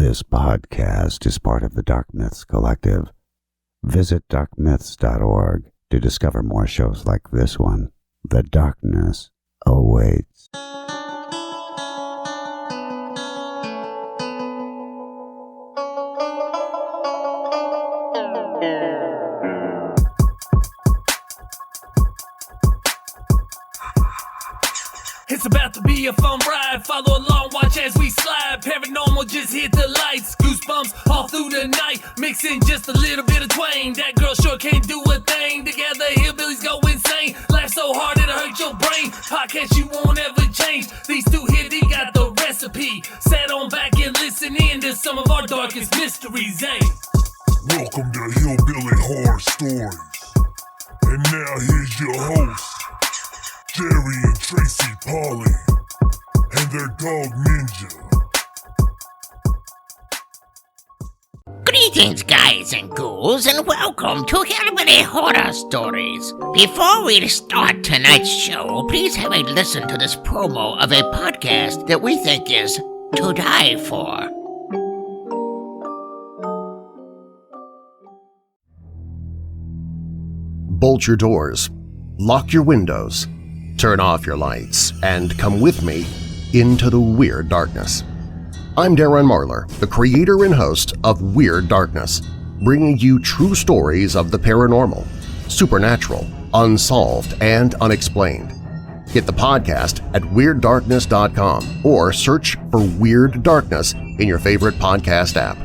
This podcast is part of the Dark Myths Collective. Visit darkmyths.org to discover more shows like this one. The darkness awaits. It's about to be a fun ride. Follow along, watch as we slide. Paranormal just hit the lights. Goosebumps all through the night. Mixing just a little bit of twain. That girl sure can't do a thing. Together hillbillies go insane. Laugh so hard it'll hurt your brain. Podcast you won't ever change. These two here, they got the recipe. Sat on back and listen in to some of our darkest mysteries, eh? Welcome to Hillbilly Horror Stories. And now here's your hosts, Jerry and Tracy Polly, and their dog Ninja. Greetings, guys and ghouls, and welcome to Hillbilly Horror Stories. Before we start tonight's show, please have a listen to this promo of a podcast that we think is to die for. Bolt your doors, lock your windows, turn off your lights, and come with me into the Weird Darkness. I'm Darren Marlar, the creator and host of Weird Darkness, bringing you true stories of the paranormal, supernatural, unsolved, and unexplained. Get the podcast at WeirdDarkness.com or search for Weird Darkness in your favorite podcast app.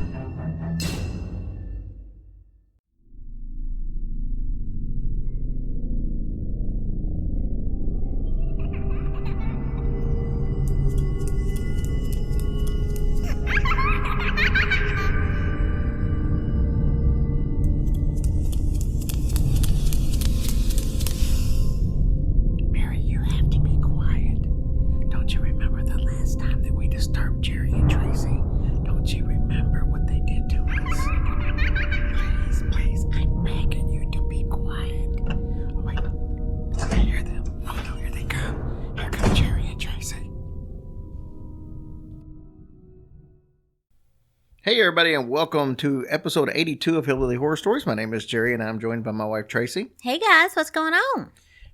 Hey everybody, and welcome to episode 82 of Hillbilly Horror Stories. My name is Jerry and I'm joined by my wife Tracy. Hey guys, what's going on?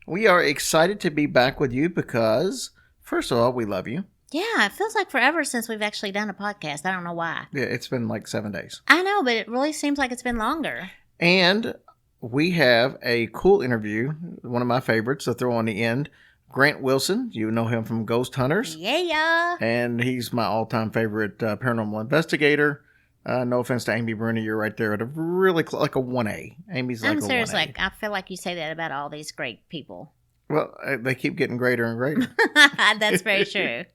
We are excited to be back with you because, first of all, we love you. Yeah, it feels like forever since we've actually done a podcast. I don't know why. Yeah, it's been like 7 days. I know, but it really seems like it's been longer. And we have a cool interview, one of my favorites to throw on the end. Grant Wilson, you know him from Ghost Hunters. Yeah. And he's my all-time favorite paranormal investigator. No offense to Amy Bruni, you're right there at a really like a 1A. Amy's like I'm a serious, 1A. like I feel like you say that about all these great people. Well, they keep getting greater and greater. That's very true.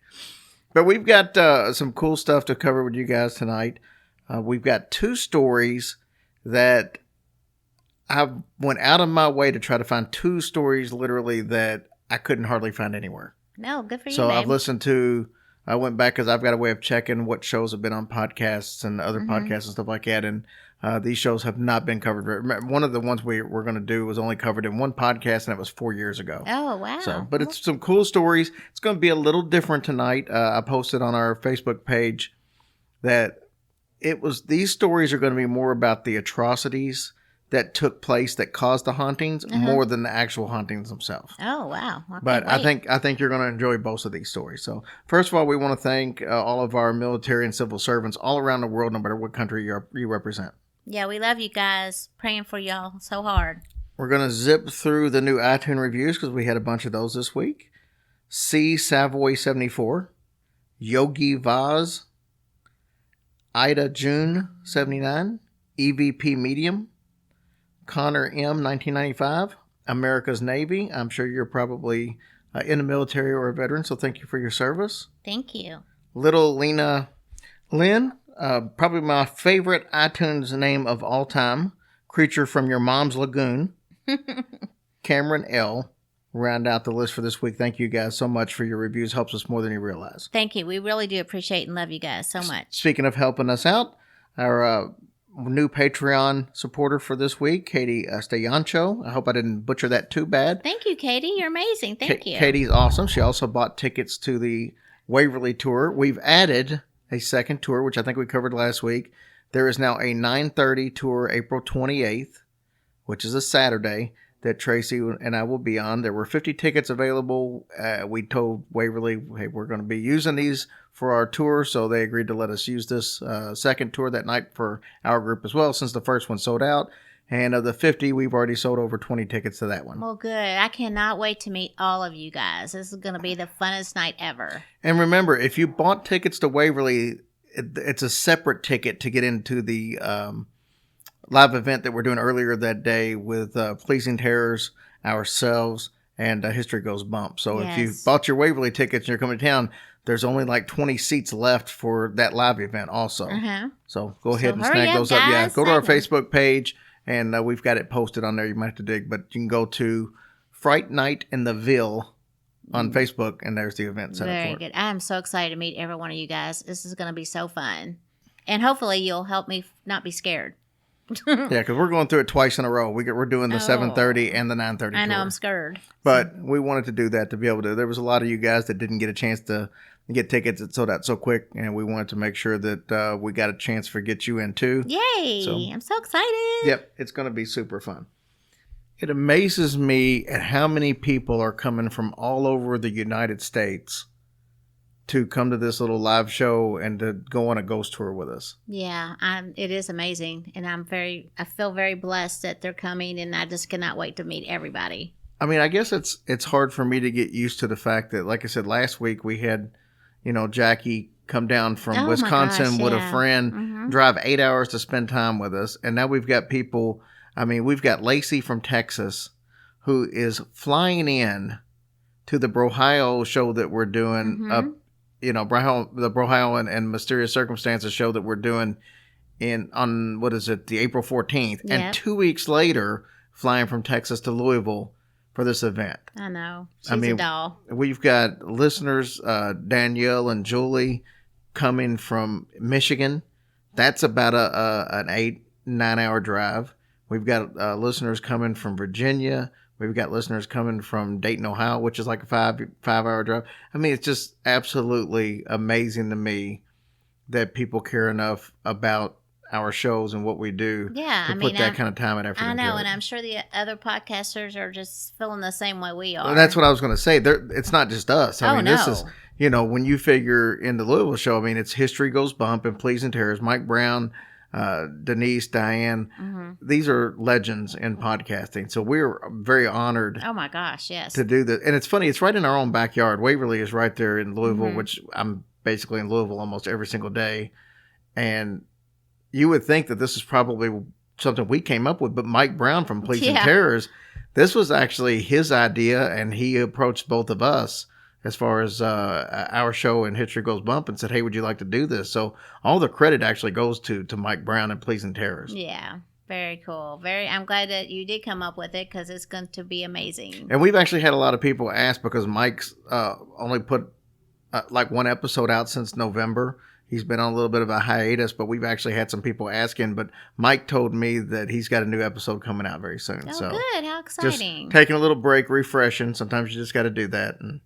But we've got some cool stuff to cover with you guys tonight. We've got two stories that I went out of my way to try to find two stories literally that I couldn't hardly find anywhere. No, good for you, So babe. I went back because I've got a way of checking what shows have been on podcasts and other podcasts and stuff like that. And these shows have not been covered. One of the ones we're going to do was only covered in one podcast, and it was 4 years ago. Oh, wow. So, but it's some cool stories. It's going to be a little different tonight. I posted on our Facebook page that these stories are going to be more about the atrocities that took place that caused the hauntings more than the actual hauntings themselves. Oh, wow. But I think you're going to enjoy both of these stories. So first of all, we want to thank all of our military and civil servants all around the world, no matter what country you represent. Yeah, we love you guys. Praying for y'all so hard. We're going to zip through the new iTunes reviews because we had a bunch of those this week. C. Savoy 74, Yogi Vaz, Ida June 79, EVP Medium, Connor M. 1995, America's Navy. I'm sure you're probably in the military or a veteran, so thank you for your service. Thank you. Little Lena Lynn, probably my favorite iTunes name of all time, Creature from Your Mom's Lagoon. Cameron L. round out the list for this week. Thank you guys so much for your reviews. Helps us more than you realize. Thank you. We really do appreciate and love you guys so much. Speaking of helping us out, our new Patreon supporter for this week, Katie Stayancho. I hope I didn't butcher that too bad. Thank you, Katie. You're amazing. Thank you. Katie's awesome. She also bought tickets to the Waverly tour. We've added a second tour, which I think we covered last week. There is now a 9:30 tour April 28th, which is a Saturday, that Tracy and I will be on. There were 50 tickets available. We told Waverly, hey, we're going to be using these for our tour, so they agreed to let us use this second tour that night for our group as well, since the first one sold out. And of the 50, we've already sold over 20 tickets to that one. Well, good. I cannot wait to meet all of you guys. This is going to be the funnest night ever. And remember, if you bought tickets to Waverly, it's a separate ticket to get into the live event that we're doing earlier that day with Pleasing Terrors, ourselves, and History Goes Bump. So if you bought your Waverly tickets and you're coming to town, there's only like 20 seats left for that live event also. So go ahead and snag those up. Yeah, go to our Facebook page, and we've got it posted on there. You might have to dig, but you can go to Fright Night in the Ville on Facebook, and there's the event set up for it. Very good. I'm so excited to meet every one of you guys. This is going to be so fun. And hopefully you'll help me not be scared. Yeah, because we're going through it twice in a row. We're doing the 7:30 and the 9:30 I know, tour. I'm scared. But we wanted to do that to be able to. There was a lot of you guys that didn't get a chance to get tickets that sold out so quick, and we wanted to make sure that we got a chance to get you in too. Yay! So, I'm so excited. Yep, it's going to be super fun. It amazes me at how many people are coming from all over the United States to come to this little live show and to go on a ghost tour with us. Yeah, it is amazing, and I feel very blessed that they're coming, and I just cannot wait to meet everybody. I mean, I guess it's hard for me to get used to the fact that, like I said, last week we had, Jackie come down from Wisconsin with a friend, drive 8 hours to spend time with us, and now we've got people. I mean, we've got Lacey from Texas, who is flying in to the Brohio show that we're doing up. The Brohio and Mysterious Circumstances show that we're doing on the April 14th, and 2 weeks later, flying from Texas to Louisville for this event. I know. She's a doll. We've got listeners, Danielle and Julie, coming from Michigan. That's about an 8-9 hour drive. We've got listeners coming from Virginia. We've got listeners coming from Dayton, Ohio, which is like a 5-hour drive. I mean, it's just absolutely amazing to me that people care enough about our shows and what we do to put that kind of time and effort into it. I know, and I'm sure the other podcasters are just feeling the same way we are. And that's what I was going to say. It's not just us. I mean, this is, when you figure in the Louisville show, I mean, it's History Goes Bump and Pleasing Terrors, Mike Brown, Denise, Diane. These are legends in podcasting. So we're very honored. Oh my gosh, yes. To do this. And it's funny, it's right in our own backyard. Waverly is right there in Louisville, which I'm basically in Louisville almost every single day. And you would think that this is probably something we came up with, but Mike Brown from Pleasing Terrors, this was actually his idea, and he approached both of us as far as our show and History Goes Bump and said, hey, would you like to do this? So all the credit actually goes to Mike Brown and Pleasing Terrors. Yeah, very cool. I'm glad that you did come up with it because it's going to be amazing. And we've actually had a lot of people ask because Mike's only put like one episode out since November. He's been on a little bit of a hiatus, but we've actually had some people asking. But Mike told me that he's got a new episode coming out very soon. Oh, so good. How exciting. Just taking a little break, refreshing. Sometimes you just got to do that. And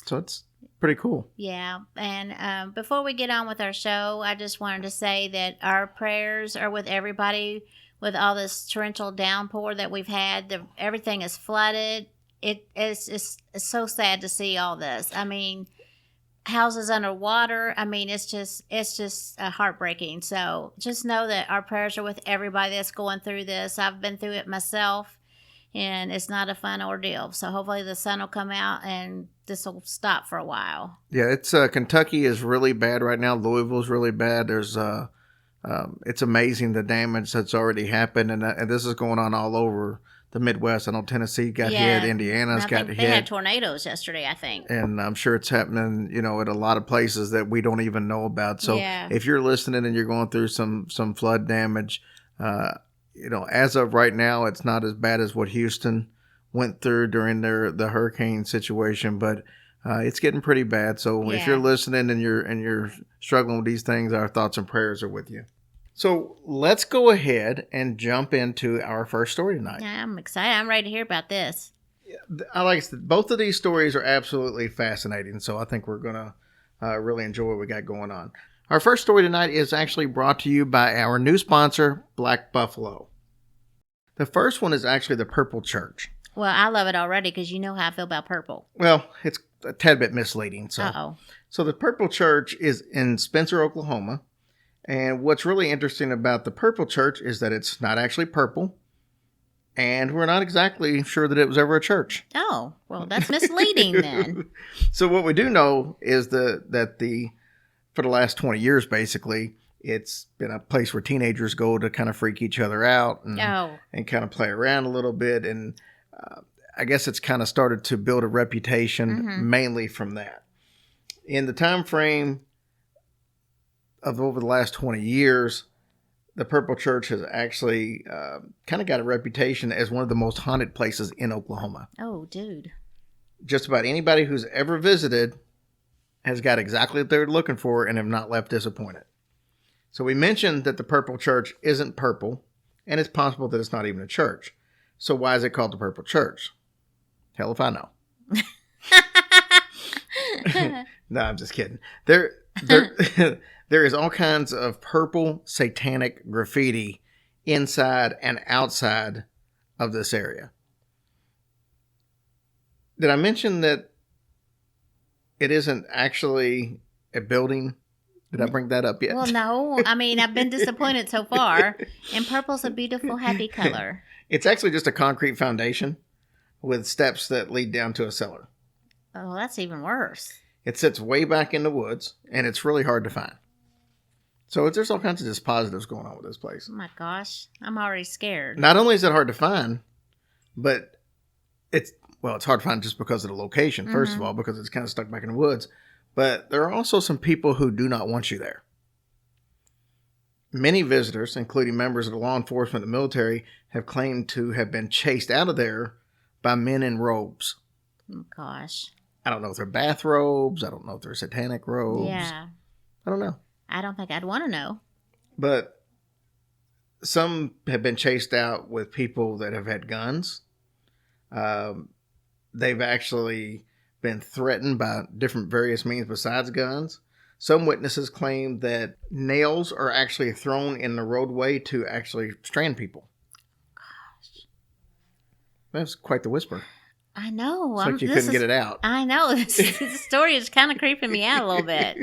so it's pretty cool. Yeah. And before we get on with our show, I just wanted to say that our prayers are with everybody with all this torrential downpour that we've had. Everything is flooded. It's so sad to see all this. I mean, houses underwater. I mean, it's just heartbreaking. So just know that our prayers are with everybody that's going through this. I've been through it myself, and it's not a fun ordeal. So hopefully the sun will come out and this will stop for a while. Yeah, it's Kentucky is really bad right now. Louisville's really bad. There's it's amazing the damage that's already happened, and this is going on all over the Midwest. I know Tennessee got hit, Indiana's got hit. They had tornadoes yesterday, I think. And I'm sure it's happening, at a lot of places that we don't even know about. So if you're listening and you're going through some flood damage, as of right now, it's not as bad as what Houston went through during the hurricane situation, but it's getting pretty bad. So if you're listening and you're struggling with these things, our thoughts and prayers are with you. So let's go ahead and jump into our first story tonight. I'm excited. I'm ready to hear about this. Like I said, both of these stories are absolutely fascinating. So I think we're going to really enjoy what we got going on. Our first story tonight is actually brought to you by our new sponsor, Black Buffalo. The first one is actually the Purple Church. Well, I love it already because you know how I feel about purple. Well, it's a tad bit misleading. So the Purple Church is in Spencer, Oklahoma. And what's really interesting about the Purple Church is that it's not actually purple. And we're not exactly sure that it was ever a church. Oh, well, that's misleading then. So what we do know is that for the last 20 years, basically, it's been a place where teenagers go to kind of freak each other out and kind of play around a little bit. And I guess it's kind of started to build a reputation mainly from that. In the time frame of over the last 20 years, the Purple Church has actually kind of got a reputation as one of the most haunted places in Oklahoma. Oh, dude. Just about anybody who's ever visited has got exactly what they're looking for and have not left disappointed. So we mentioned that the Purple Church isn't purple, and it's possible that it's not even a church. So why is it called the Purple Church? Hell if I know. No, I'm just kidding. There is all kinds of purple satanic graffiti inside and outside of this area. Did I mention that it isn't actually a building? Did I bring that up yet? Well, no. I mean, I've been disappointed so far. And purple's a beautiful, happy color. It's actually just a concrete foundation with steps that lead down to a cellar. Oh, that's even worse. It sits way back in the woods, and it's really hard to find. So there's all kinds of just positives going on with this place. Oh, my gosh. I'm already scared. Not only is it hard to find, but it's hard to find just because of the location, first of all, because it's kind of stuck back in the woods. But there are also some people who do not want you there. Many visitors, including members of the law enforcement and the military, have claimed to have been chased out of there by men in robes. Oh, gosh. I don't know if they're bathrobes. I don't know if they're satanic robes. Yeah. I don't know. I don't think I'd want to know. But some have been chased out with people that have had guns. They've actually been threatened by different various means besides guns. Some witnesses claim that nails are actually thrown in the roadway to actually strand people. Gosh. That's quite the whisper. I know. It's like you couldn't get it out. I know. This story is kind of creeping me out a little bit.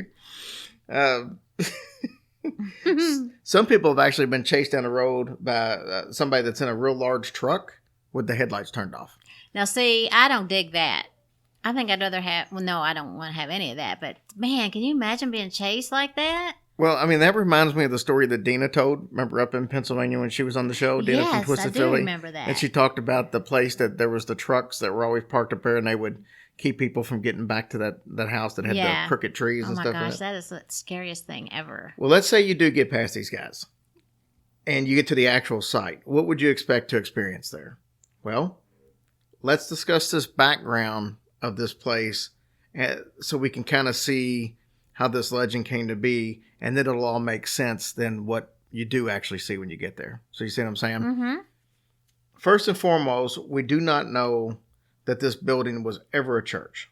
Some people have actually been chased down the road by somebody that's in a real large truck with the headlights turned off. Now, see, I don't dig that. I think I'd rather have, well, no, I don't want to have any of that. But, man, can you imagine being chased like that? Well, I mean, that reminds me of the story that Dina told. Remember up in Pennsylvania when she was on the show? Dina from Twisted I do Philly? Remember that. And she talked about the place that there was the trucks that were always parked up there, and they would keep people from getting back to that house that had the crooked trees and stuff. Oh, my gosh, that is the scariest thing ever. Well, let's say you do get past these guys, and you get to the actual site. What would you expect to experience there? Well, let's discuss this background of this place so we can kind of see how this legend came to be, and then it'll all make sense than what you do actually see when you get there. So you see what I'm saying? Mm-hmm. First and foremost, we do not know that this building was ever a church.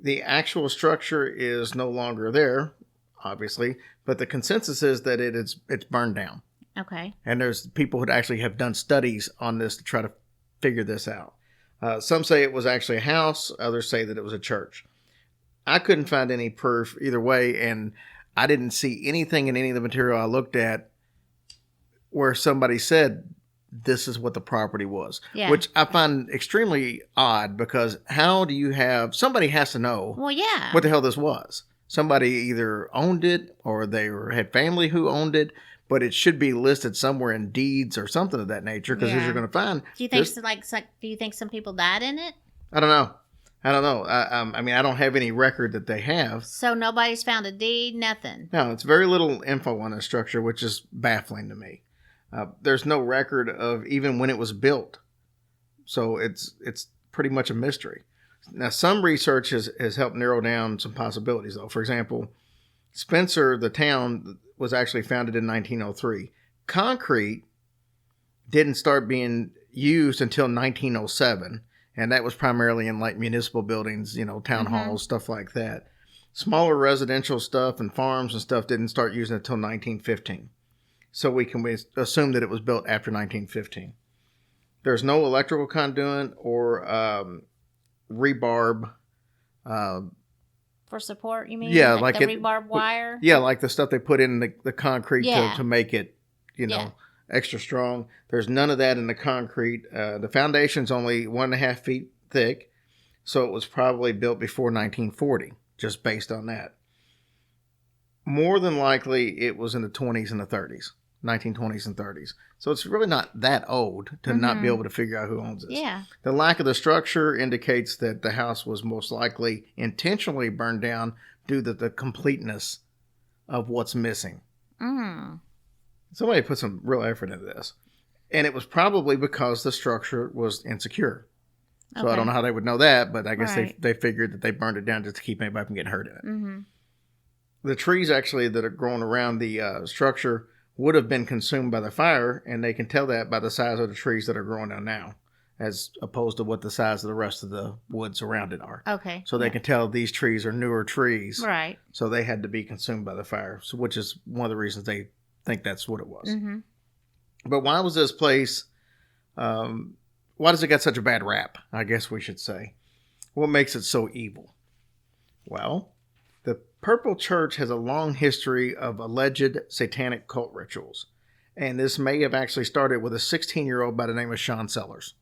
The actual structure is no longer there, obviously, but the consensus is that it's burned down. Okay. And there's people who actually have done studies on this to try to figure this out. Some say it was actually a house. Others say that it was a church. I couldn't find any proof either way, and I didn't see anything in any of the material I looked at where somebody said this is what the property was, which I find extremely odd because how do you have, somebody has to know what the hell this was. Somebody either owned it or they had family who owned it, but it should be listed somewhere in deeds or something of that nature because as you're going to find. Do you think do you think some people died in it? I don't know. I mean, I don't have any record that they have. So nobody's found a deed, nothing? No, it's very little info on this structure, which is baffling to me. There's no record of even when it was built. So it's pretty much a mystery. Now, some research has helped narrow down some possibilities, though. For example, Spencer, the town, was actually founded in 1903. Concrete didn't start being used until 1907. And that was primarily in like municipal buildings, town halls, stuff like that. Smaller residential stuff and farms and stuff didn't start using it until 1915. So we can assume that it was built after 1915. There's no electrical conduit or rebarb. For support, you mean? Yeah, like the rebarb wire? Yeah, like the stuff they put in the concrete Yeah. to make it, extra strong. There's none of that in the concrete. The foundation's only 1.5 feet thick, so it was probably built before 1940, just based on that. More than likely, it was in the 20s and the 30s, 1920s and 30s. So it's really not that old to not be able to figure out who owns this. Yeah. The lack of the structure indicates that the house was most likely intentionally burned down due to the completeness of what's missing. Mm. Somebody put some real effort into this. And it was probably because the structure was insecure. So I don't know how they would know that, but I guess they figured that they burned it down just to keep anybody from getting hurt in it. Mm-hmm. The trees actually that are growing around the structure would have been consumed by the fire, and they can tell that by the size of the trees that are growing down now, as opposed to what the size of the rest of the woods around it are. Okay. So they can tell these trees are newer trees. Right. So they had to be consumed by the fire, so which is one of the reasons they think that's what it was. Mm-hmm. But why was this place... why does it get such a bad rap, I guess we should say? What makes it so evil? Well, the Purple Church has a long history of alleged satanic cult rituals. And this may have actually started with a 16-year-old by the name of Sean Sellers.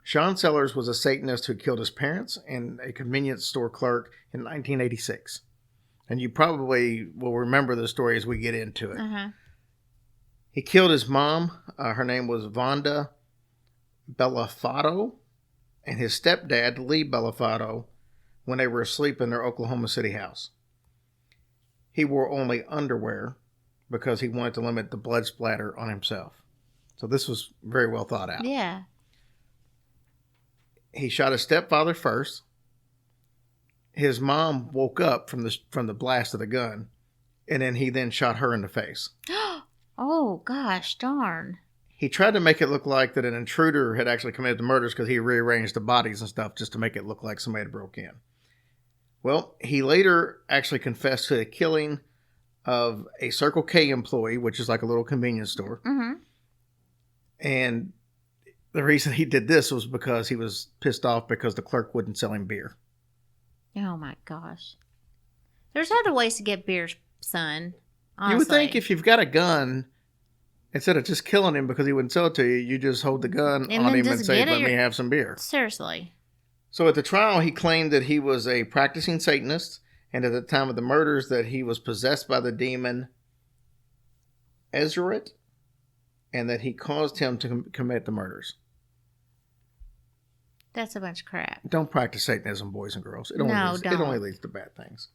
Sean Sellers was a Satanist who killed his parents and a convenience store clerk in 1986. And you probably will remember the story as we get into it. Uh-huh. He killed his mom. Her name was Vonda Bellafato, and his stepdad, Lee Bellafato, when they were asleep in their Oklahoma City house. He wore only underwear because he wanted to limit the blood splatter on himself. So this was very well thought out. Yeah. He shot his stepfather first. His mom woke up from the blast of the gun, and then he shot her in the face. Oh, gosh, darn. He tried to make it look like that an intruder had actually committed the murders because he rearranged the bodies and stuff just to make it look like somebody had broke in. Well, he later actually confessed to the killing of a Circle K employee, which is like a little convenience store. Mm-hmm. And the reason he did this was because he was pissed off because the clerk wouldn't sell him beer. Oh, my gosh. There's other ways to get beer, son. Honestly. You would think if you've got a gun, instead of just killing him because he wouldn't sell it to you, you just hold the gun And on then him and just say, get it let me have some beer. Seriously. So at the trial, he claimed that he was a practicing Satanist, and at the time of the murders that he was possessed by the demon Ezeret, and that he caused him to commit the murders. That's a bunch of crap. Don't practice Satanism, boys and girls. It No, it only leads to bad things.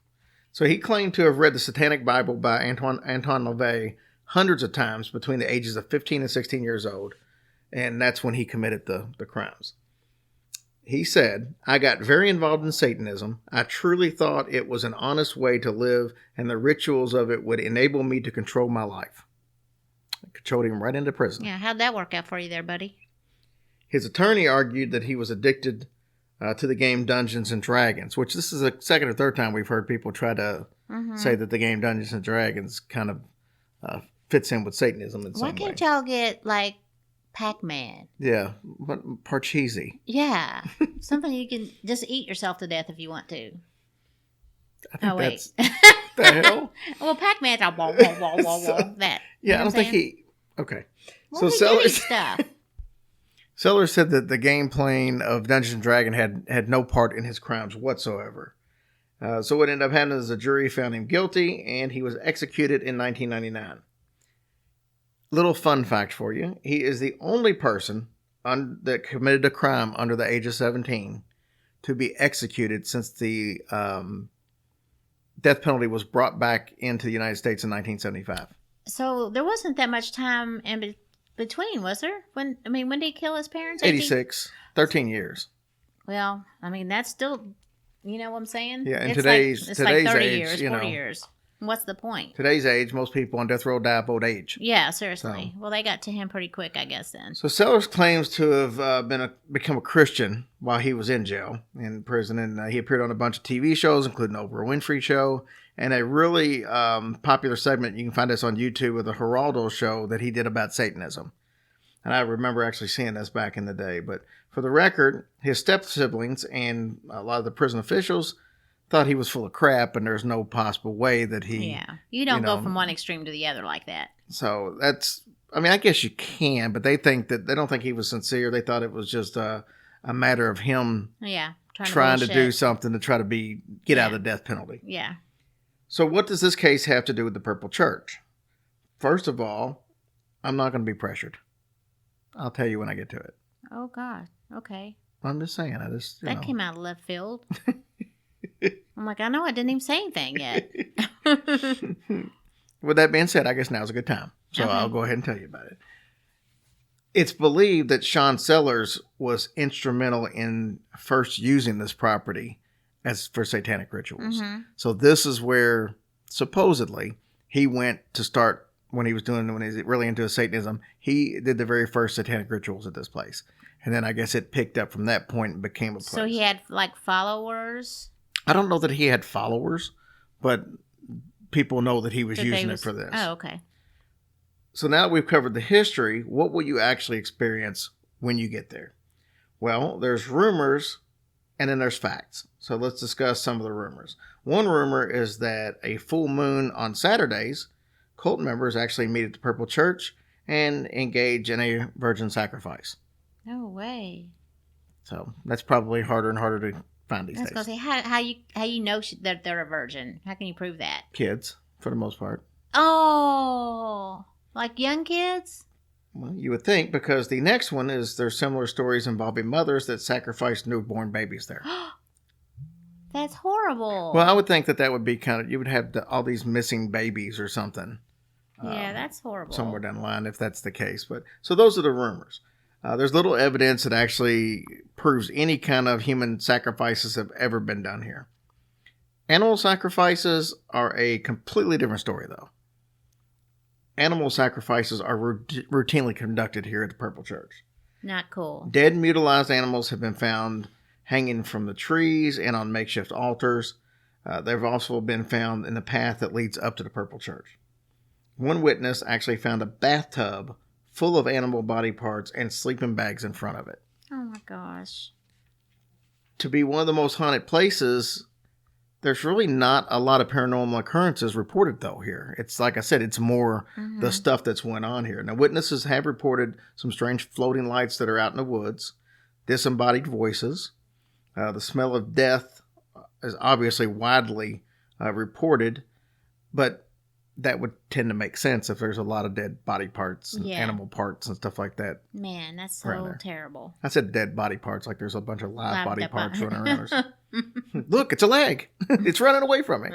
So he claimed to have read the Satanic Bible by Antoine LaVey hundreds of times between the ages of 15 and 16 years old, and that's when he committed the crimes. He said, I got very involved in Satanism. I truly thought it was an honest way to live, and the rituals of it would enable me to control my life. It controlled him right into prison. Yeah, how'd that work out for you there, buddy? His attorney argued that he was addicted to the game Dungeons and Dragons, which this is the second or third time we've heard people try to say that the game Dungeons and Dragons kind of fits in with Satanism in some way. Why can't y'all get, like, Pac-Man? Yeah, but Parcheesi. Yeah, something you can just eat yourself to death if you want to. I think wait. the hell? Well, Pac-Man's all wah, wah, wah, wah, wah, that. Yeah, You know I don't what think I'm he... Okay. Well, So we do Sellers... eat stuff. Sellers said that the game playing of Dungeons and Dragons had no part in his crimes whatsoever. So what ended up happening is the jury found him guilty, and he was executed in 1999. Little fun fact for you. He is the only person that committed a crime under the age of 17 to be executed since the death penalty was brought back into the United States in 1975. So there wasn't that much time in between, was there? When did he kill his parents? 86. 13 years. Well, that's still, you know what I'm saying? Yeah, in It's today's like 30 age, years, 40 years. What's the point? Today's age, most people on death row die of old age. Yeah, seriously. Well, they got to him pretty quick, I guess, then. So Sellers claims to have become a Christian while he was in jail, in prison, and he appeared on a bunch of TV shows, including Oprah Winfrey Show, and a really popular segment, you can find this on YouTube, with the Geraldo Show that he did about Satanism. And I remember actually seeing this back in the day. But for the record, his step-siblings and a lot of the prison officials thought he was full of crap, and there's no possible way that he... Yeah. You don't go from one extreme to the other like that. So that's... I mean, I guess you can, but they don't think he was sincere. They thought it was just a matter of him trying to do something to try to get out of the death penalty. Yeah. So what does this case have to do with the Purple Church? First of all, I'm not going to be pressured. I'll tell you when I get to it. Oh, God. Okay. I'm just saying. That came out of left field. I'm like, I know I didn't even say anything yet. With that being said, I guess now's a good time. So Okay. I'll go ahead and tell you about it. It's believed that Sean Sellers was instrumental in first using this property for satanic rituals. Mm-hmm. So this is where supposedly he went to start when he was really into Satanism. He did the very first satanic rituals at this place. And then I guess it picked up from that point and became a place. So he had, like, followers? I don't know that he had followers, but people know that he was using it for this. Oh, okay. So now that we've covered the history, what will you actually experience when you get there? Well, there's rumors and then there's facts. So let's discuss some of the rumors. One rumor is that a full moon on Saturdays, cult members actually meet at the Purple Church and engage in a virgin sacrifice. No way. So that's probably harder and harder to find these I was days. going to say, how you know that they're a virgin? How can you prove that? Kids, for the most part. Oh, like young kids? Well, you would think, because the next one is there's similar stories involving mothers that sacrifice newborn babies there. That's horrible. Well, I would think that would be you would have all these missing babies or something. Yeah, that's horrible. Somewhere down the line, if that's the case. But so those are the rumors. There's little evidence that actually proves any kind of human sacrifices have ever been done here. Animal sacrifices are a completely different story, though. Animal sacrifices are routinely conducted here at the Purple Church. Not cool. Dead, mutilated animals have been found hanging from the trees and on makeshift altars. They've also been found in the path that leads up to the Purple Church. One witness actually found a bathtub full of animal body parts and sleeping bags in front of it. Oh my gosh. To be one of the most haunted places, there's really not a lot of paranormal occurrences reported, though, here. It's like I said, it's more the stuff that's went on here. Now, witnesses have reported some strange floating lights that are out in the woods, disembodied voices. The smell of death is obviously widely reported, but that would tend to make sense if there's a lot of dead body parts and animal parts and stuff like that. Man, that's so terrible. I said dead body parts like there's a bunch of live body parts running around. Look, it's a leg. It's running away from me.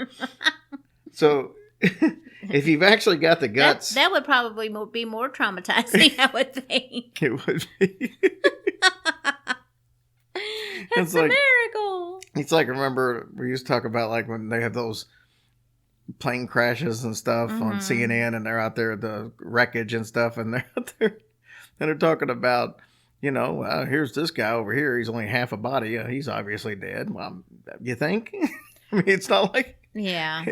So if you've actually got the guts... That would probably be more traumatizing, I would think. It would be. That's a miracle. It's like, remember, we used to talk about like when they have those plane crashes and stuff on CNN, and they're out there at the wreckage and stuff, and they're out there and they're talking about, here's this guy over here. He's only half a body. He's obviously dead. Well, you think? I mean, it's not like... Yeah.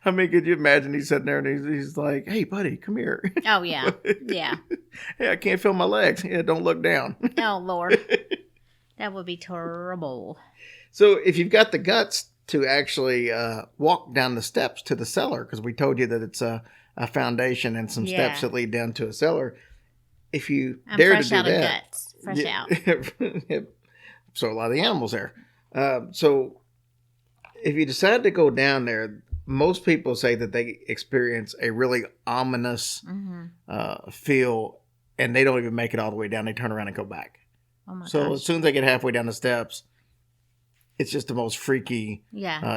I mean, could you imagine he's sitting there and he's like, hey, buddy, come here. Oh, yeah. Yeah. Hey, I can't feel my legs. Yeah, don't look down. Oh, Lord. That would be terrible. So if you've got the guts to actually walk down the steps to the cellar, because we told you that it's a foundation and some steps that lead down to a cellar. If you dare to do that. Fresh out of guts. Fresh out. So a lot of the animals there. So if you decide to go down there, most people say that they experience a really ominous feel, and they don't even make it all the way down. They turn around and go back. Oh my So gosh. as soon as they get halfway down the steps, it's just the most freaky,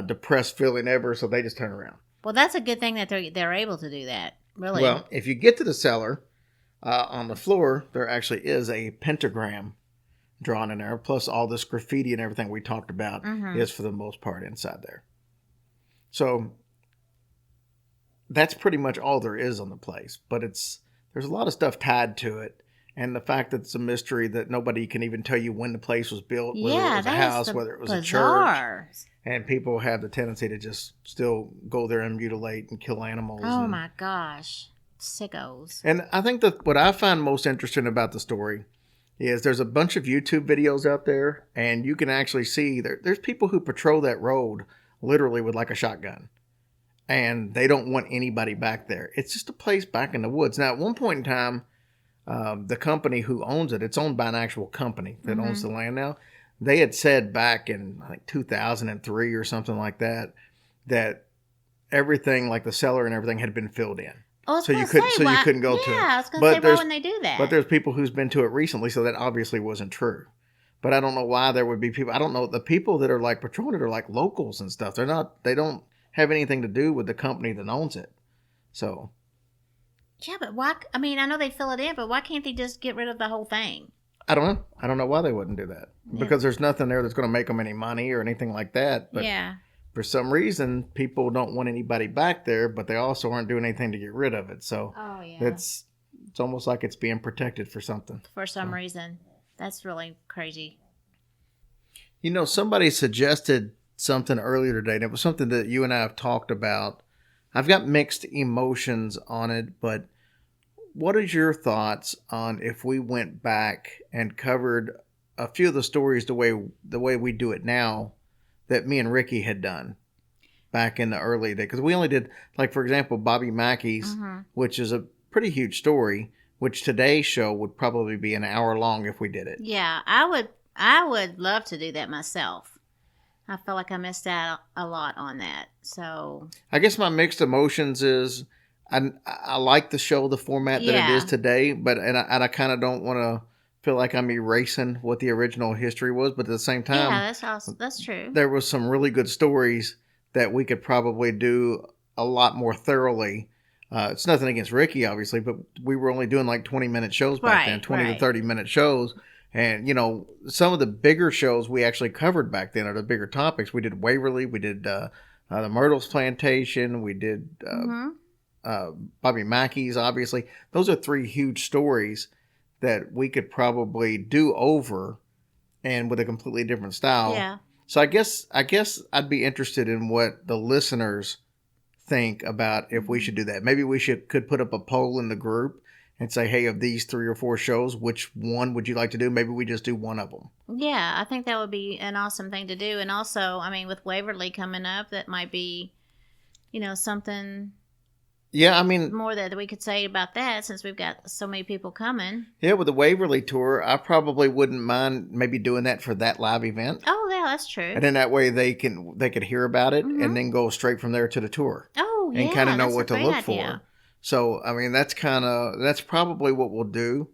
depressed feeling ever. So they just turn around. Well, that's a good thing that they're able to do that. Really. Well, if you get to the cellar, on the floor, there actually is a pentagram drawn in there. Plus all this graffiti and everything we talked about is for the most part inside there. So that's pretty much all there is on the place. But there's a lot of stuff tied to it. And the fact that it's a mystery that nobody can even tell you when the place was built, whether it was a house, whether it was a church. And people have the tendency to just still go there and mutilate and kill animals. Oh, my gosh. Sickos. And I think that what I find most interesting about the story is there's a bunch of YouTube videos out there, and you can actually see there's people who patrol that road literally with like a shotgun. And they don't want anybody back there. It's just a place back in the woods. Now, at one point in time, the company who owns it's owned by an actual company that owns the land now. They had said back in like 2003 or something like that everything, like the cellar and everything, had been filled in. Oh, you couldn't go to it. Yeah, I was going to say, why wouldn't they do that? But there's people who's been to it recently, so that obviously wasn't true. But I don't know why there would be people. I don't know. The people that are like patrolling it are like locals and stuff. They don't have anything to do with the company that owns it. So. Yeah, but why? I mean, I know they fill it in, but why can't they just get rid of the whole thing? I don't know. I don't know why they wouldn't do that. Yeah. Because there's nothing there that's going to make them any money or anything like that. But for some reason, people don't want anybody back there, but they also aren't doing anything to get rid of it. So it's almost like it's being protected for something. For some reason. That's really crazy. You know, somebody suggested something earlier today, and it was something that you and I have talked about. I've got mixed emotions on it, but what is your thoughts on if we went back and covered a few of the stories the way we do it now that me and Ricky had done back in the early day? Because we only did, like, for example, Bobby Mackey's, which is a pretty huge story, which today's show would probably be an hour long if we did it. Yeah, I would love to do that myself. I feel like I missed out a lot on that. So I guess my mixed emotions is I like the show, the format that it is today, but I kind of don't want to feel like I'm erasing what the original history was. But at the same time, that's awesome. That's true. There was some really good stories that we could probably do a lot more thoroughly. It's nothing against Ricky, obviously, but we were only doing like 20-minute shows back then, 20 to 30-minute shows. And, you know, some of the bigger shows we actually covered back then are the bigger topics. We did Waverly. We did the Myrtles Plantation. We did Bobby Mackey's, obviously. Those are 3 huge stories that we could probably do over and with a completely different style. Yeah. So I guess I'd be interested in what the listeners think about if we should do that. Maybe we could put up a poll in the group and say, hey, of these 3 or 4 shows, which one would you like to do? Maybe we just do one of them. Yeah, I think that would be an awesome thing to do. And also, I mean, with Waverly coming up, that might be, you know, something Yeah, I mean, more that we could say about that since we've got so many people coming. Yeah, with the Waverly tour, I probably wouldn't mind maybe doing that for that live event. Oh, yeah, that's true. And then that way they could hear about it and then go straight from there to the tour. Oh, yeah, and kind of know that's what a to look idea. for. So, I mean, that's probably what we'll do.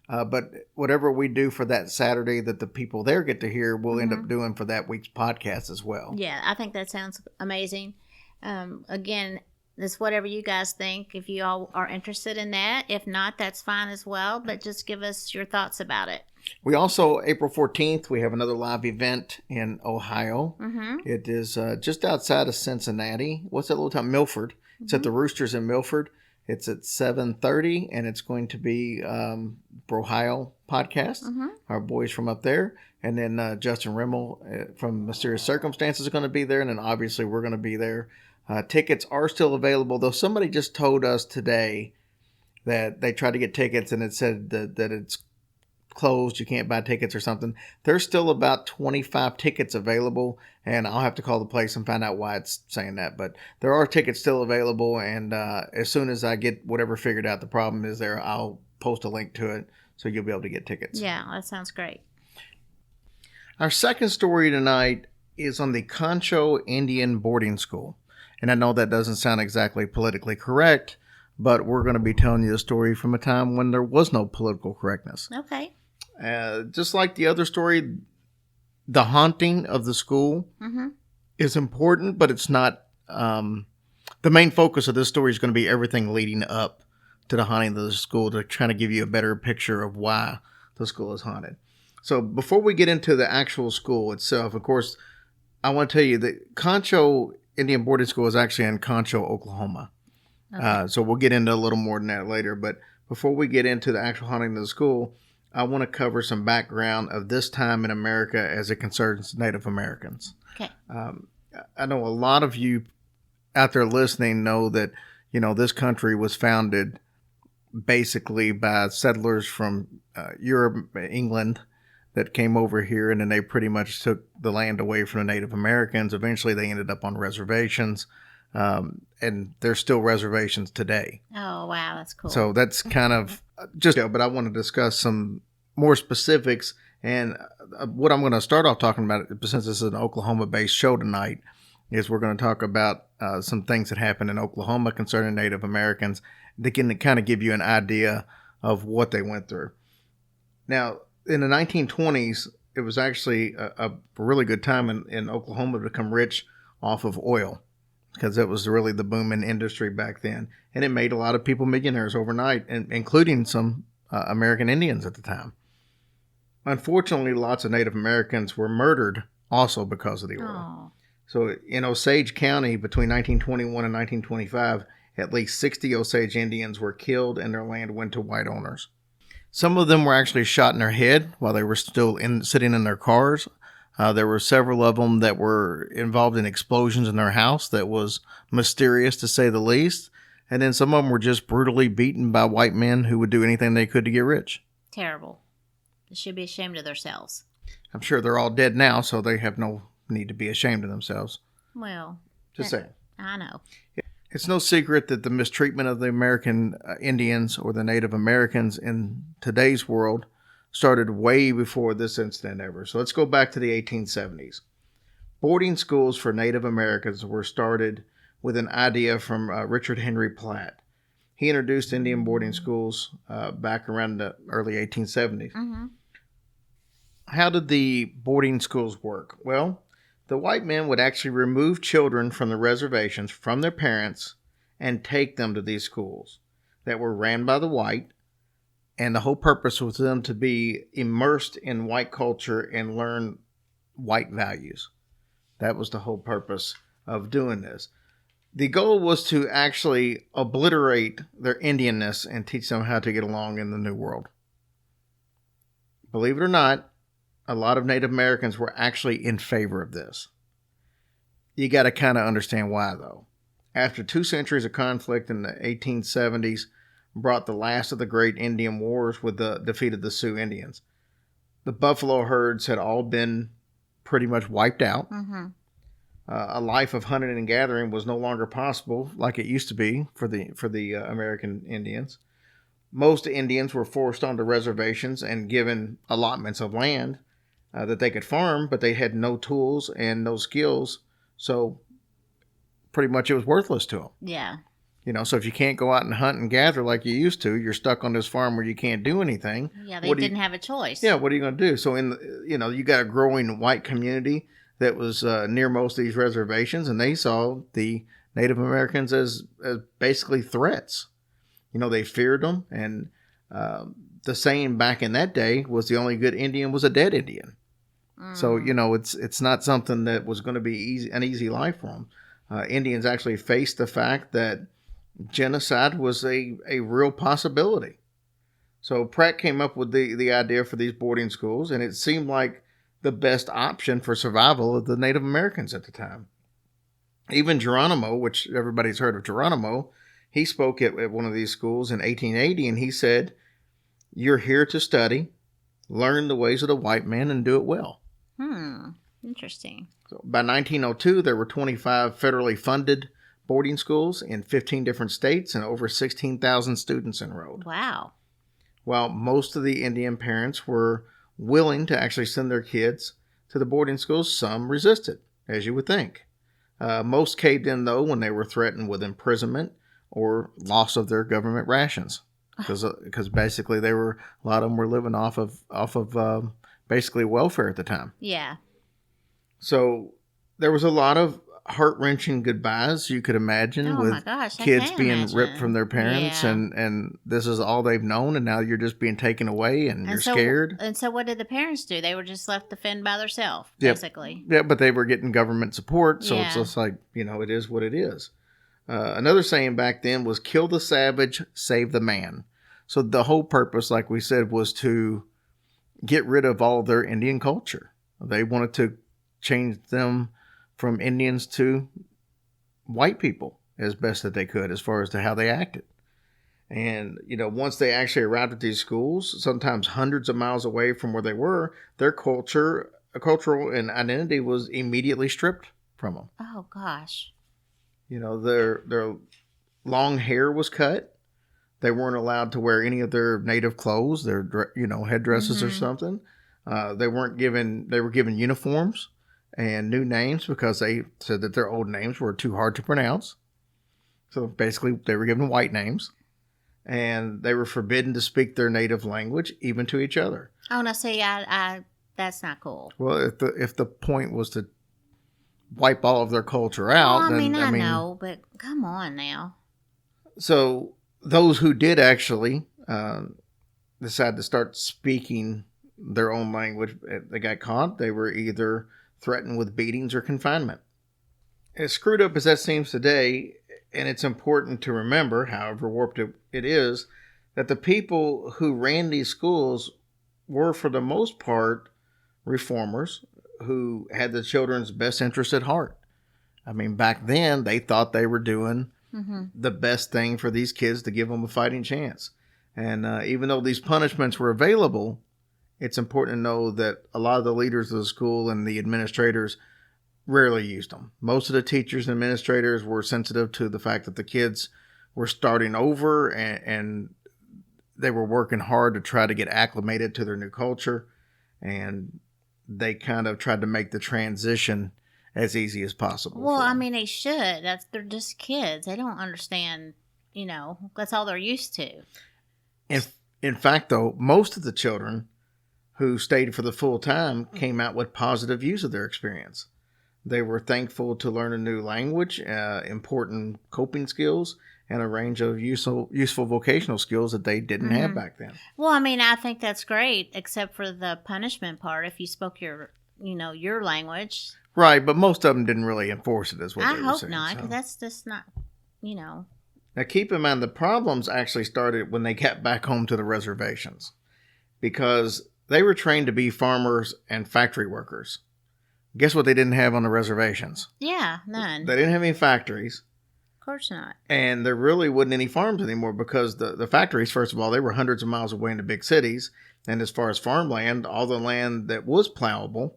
But whatever we do for that Saturday that the people there get to hear, we'll end up doing for that week's podcast as well. Yeah, I think that sounds amazing. Again, it's whatever you guys think, if you all are interested in that. If not, that's fine as well, but just give us your thoughts about it. We also, April 14th, we have another live event in Ohio. It is just outside of Cincinnati. What's that little town? Milford. It's at the Roosters in Milford. It's at 7:30, and it's going to be Brohio podcast. Our boys from up there. And then Justin Rimmel from Mysterious Circumstances is going to be there. And then obviously we're going to be there. Tickets are still available, though somebody just told us today that they tried to get tickets and it said that it's closed. You can't buy tickets or something. There's still about 25 tickets available, and I'll have to call the place and find out why it's saying that. But there are tickets still available, and as soon as I get whatever figured out the problem is there, I'll post a link to it so you'll be able to get tickets. Yeah, that sounds great. Our second story tonight is on the Concho Indian Boarding School. And I know that doesn't sound exactly politically correct, but we're going to be telling you a story from a time when there was no political correctness. Okay. Just like the other story, the haunting of the school is important, but it's not. The main focus of this story is going to be everything leading up to the haunting of the school to try to give you a better picture of why the school is haunted. So before we get into the actual school itself, of course, I want to tell you that Concho Indian Boarding School is actually in Concho, Oklahoma. Okay. So we'll get into a little more than that later. But before we get into the actual haunting of the school, I want to cover some background of this time in America as it concerns Native Americans. Okay. I know a lot of you out there listening know that, this country was founded basically by settlers from Europe, England, that came over here, and then they pretty much took the land away from the Native Americans. Eventually, they ended up on reservations, and there's still reservations today. Oh, wow. That's cool. So that's kind of but I want to discuss some more specifics. And what I'm going to start off talking about, since this is an Oklahoma-based show tonight, is we're going to talk about some things that happened in Oklahoma concerning Native Americans that can kind of give you an idea of what they went through. Now, in the 1920s, it was actually a really good time in Oklahoma to become rich off of oil, because it was really the booming industry back then. And it made a lot of people millionaires overnight, including some American Indians at the time. Unfortunately, lots of Native Americans were murdered also because of the oil. Oh. So in Osage County, between 1921 and 1925, at least 60 Osage Indians were killed and their land went to white owners. Some of them were actually shot in their head while they were still sitting in their cars. There were several of them that were involved in explosions in their house that was mysterious, to say the least. And then some of them were just brutally beaten by white men who would do anything they could to get rich. Terrible. They should be ashamed of themselves. I'm sure they're all dead now, so they have no need to be ashamed of themselves. Well, Just saying. I know. It's no secret that the mistreatment of the American Indians or the Native Americans in today's world started way before this incident ever. So let's go back to the 1870s. Boarding schools for Native Americans were started with an idea from Richard Henry Platt. He introduced Indian boarding schools back around the early 1870s. Mm-hmm. How did the boarding schools work? Well, the white men would actually remove children from the reservations from their parents and take them to these schools that were ran by the white. And the whole purpose was them to be immersed in white culture and learn white values. That was the whole purpose of doing this. The goal was to actually obliterate their Indianness and teach them how to get along in the New World. Believe it or not, a lot of Native Americans were actually in favor of this. You got to kind of understand why, though. After 2 centuries of conflict in the 1870s brought the last of the great Indian wars with the defeat of the Sioux Indians. The buffalo herds had all been pretty much wiped out. Mm-hmm. A life of hunting and gathering was no longer possible like it used to be for the American Indians. Most Indians were forced onto reservations and given allotments of land that they could farm, but they had no tools and no skills, so pretty much it was worthless to them. Yeah. So if you can't go out and hunt and gather like you used to, you're stuck on this farm where you can't do anything. Yeah, they didn't have a choice. Yeah, what are you going to do? So you got a growing white community that was near most of these reservations, and they saw the Native Americans as basically threats. They feared them, and the saying back in that day was the only good Indian was a dead Indian. So, it's not something that was going to be an easy life for them. Indians actually faced the fact that genocide was a real possibility. So Pratt came up with the idea for these boarding schools, and it seemed like the best option for survival of the Native Americans at the time. Even Geronimo, which everybody's heard of Geronimo, he spoke at one of these schools in 1880, and he said, "You're here to study, learn the ways of the white man, and do it well." Interesting. So by 1902, there were 25 federally funded boarding schools in 15 different states and over 16,000 students enrolled. Wow. While most of the Indian parents were willing to actually send their kids to the boarding schools, some resisted, as you would think. Most caved in, though, when they were threatened with imprisonment or loss of their government rations, because basically a lot of them were living off of basically welfare at the time. Yeah. So there was a lot of heart-wrenching goodbyes you could imagine with kids being ripped from their parents, and this is all they've known, and now you're just being taken away and you're scared. And so what did the parents do? They were just left to fend by themselves, basically. Yeah, but they were getting government support, so it's just like, it is what it is. Another saying back then was kill the savage, save the man. So the whole purpose, like we said, was to get rid of all of their Indian culture. They wanted to change them from Indians to white people as best that they could as far as to how they acted. And, once they actually arrived at these schools, sometimes hundreds of miles away from where they were, their cultural and identity was immediately stripped from them. Oh, gosh. Their long hair was cut. They weren't allowed to wear any of their native clothes, their, headdresses or something. They were given uniforms and new names because they said that their old names were too hard to pronounce. So basically, they were given white names. And they were forbidden to speak their native language, even to each other. Oh, no, see, I that's not cool. Well, if the point was to wipe all of their culture out, well, then I know, but come on now. So those who did actually decide to start speaking their own language, they got caught. They were either threatened with beatings or confinement. As screwed up as that seems today, and it's important to remember, however warped it is, that the people who ran these schools were, for the most part, reformers who had the children's best interest at heart. I mean, back then, they thought they were doing the best thing for these kids to give them a fighting chance. And even though these punishments were available, it's important to know that a lot of the leaders of the school and the administrators rarely used them. Most of the teachers and administrators were sensitive to the fact that the kids were starting over and they were working hard to try to get acclimated to their new culture. And they kind of tried to make the transition as easy as possible. Well, I mean, they should. They're just kids. They don't understand, that's all they're used to. In fact, though, most of the children who stayed for the full time came out with positive views of their experience. They were thankful to learn a new language, important coping skills, and a range of useful vocational skills that they didn't have back then. Well, I mean, I think that's great, except for the punishment part. If you spoke your language. Right, but most of them didn't really enforce it, is what they were saying. I hope not, because that's just not, Now, keep in mind, the problems actually started when they got back home to the reservations, because they were trained to be farmers and factory workers. Guess what they didn't have on the reservations? Yeah, none. They didn't have any factories. Of course not. And there really wasn't any farms anymore because the factories, first of all, they were hundreds of miles away in the big cities. And as far as farmland, all the land that was plowable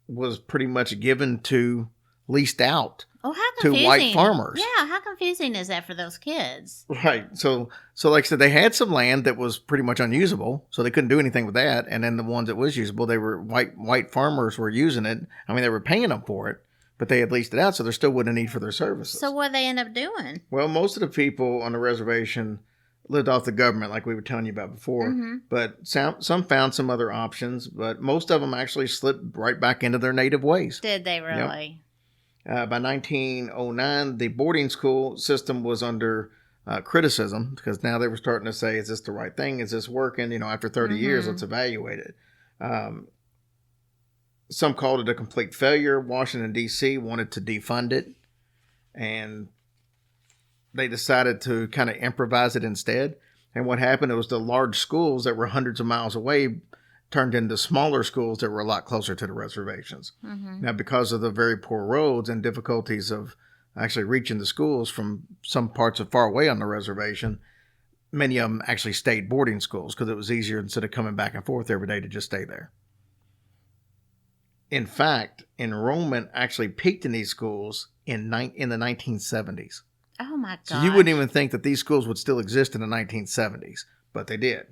was pretty much given to, leased out how to confusing. white farmers. Yeah, how confusing is that for those kids? Right. So like I said, they had some land that was pretty much unusable, so they couldn't do anything with that. And then the ones that was usable, they were white farmers were using it. I mean, they were paying them for it, but they had leased it out, so there still wasn't a need for their services. So what did they end up doing? Well, most of the people on the reservation lived off the government, like we were telling you about before. But some found some other options, but most of them actually slipped right back into their native ways. Did they really? Yep. By 1909, the boarding school system was under criticism because now they were starting to say, is this the right thing? Is this working? After 30 years, let's evaluate it. Some called it a complete failure. Washington, D.C. wanted to defund it, and they decided to kind of improvise it instead. And what happened, it was the large schools that were hundreds of miles away turned into smaller schools that were a lot closer to the reservations. Now, because of the very poor roads and difficulties of actually reaching the schools from some parts of far away on the reservation, many of them actually stayed boarding schools because it was easier instead of coming back and forth every day to just stay there. In fact, enrollment actually peaked in these schools in the 1970s. Oh, my God. So you wouldn't even think that these schools would still exist in the 1970s, but they did.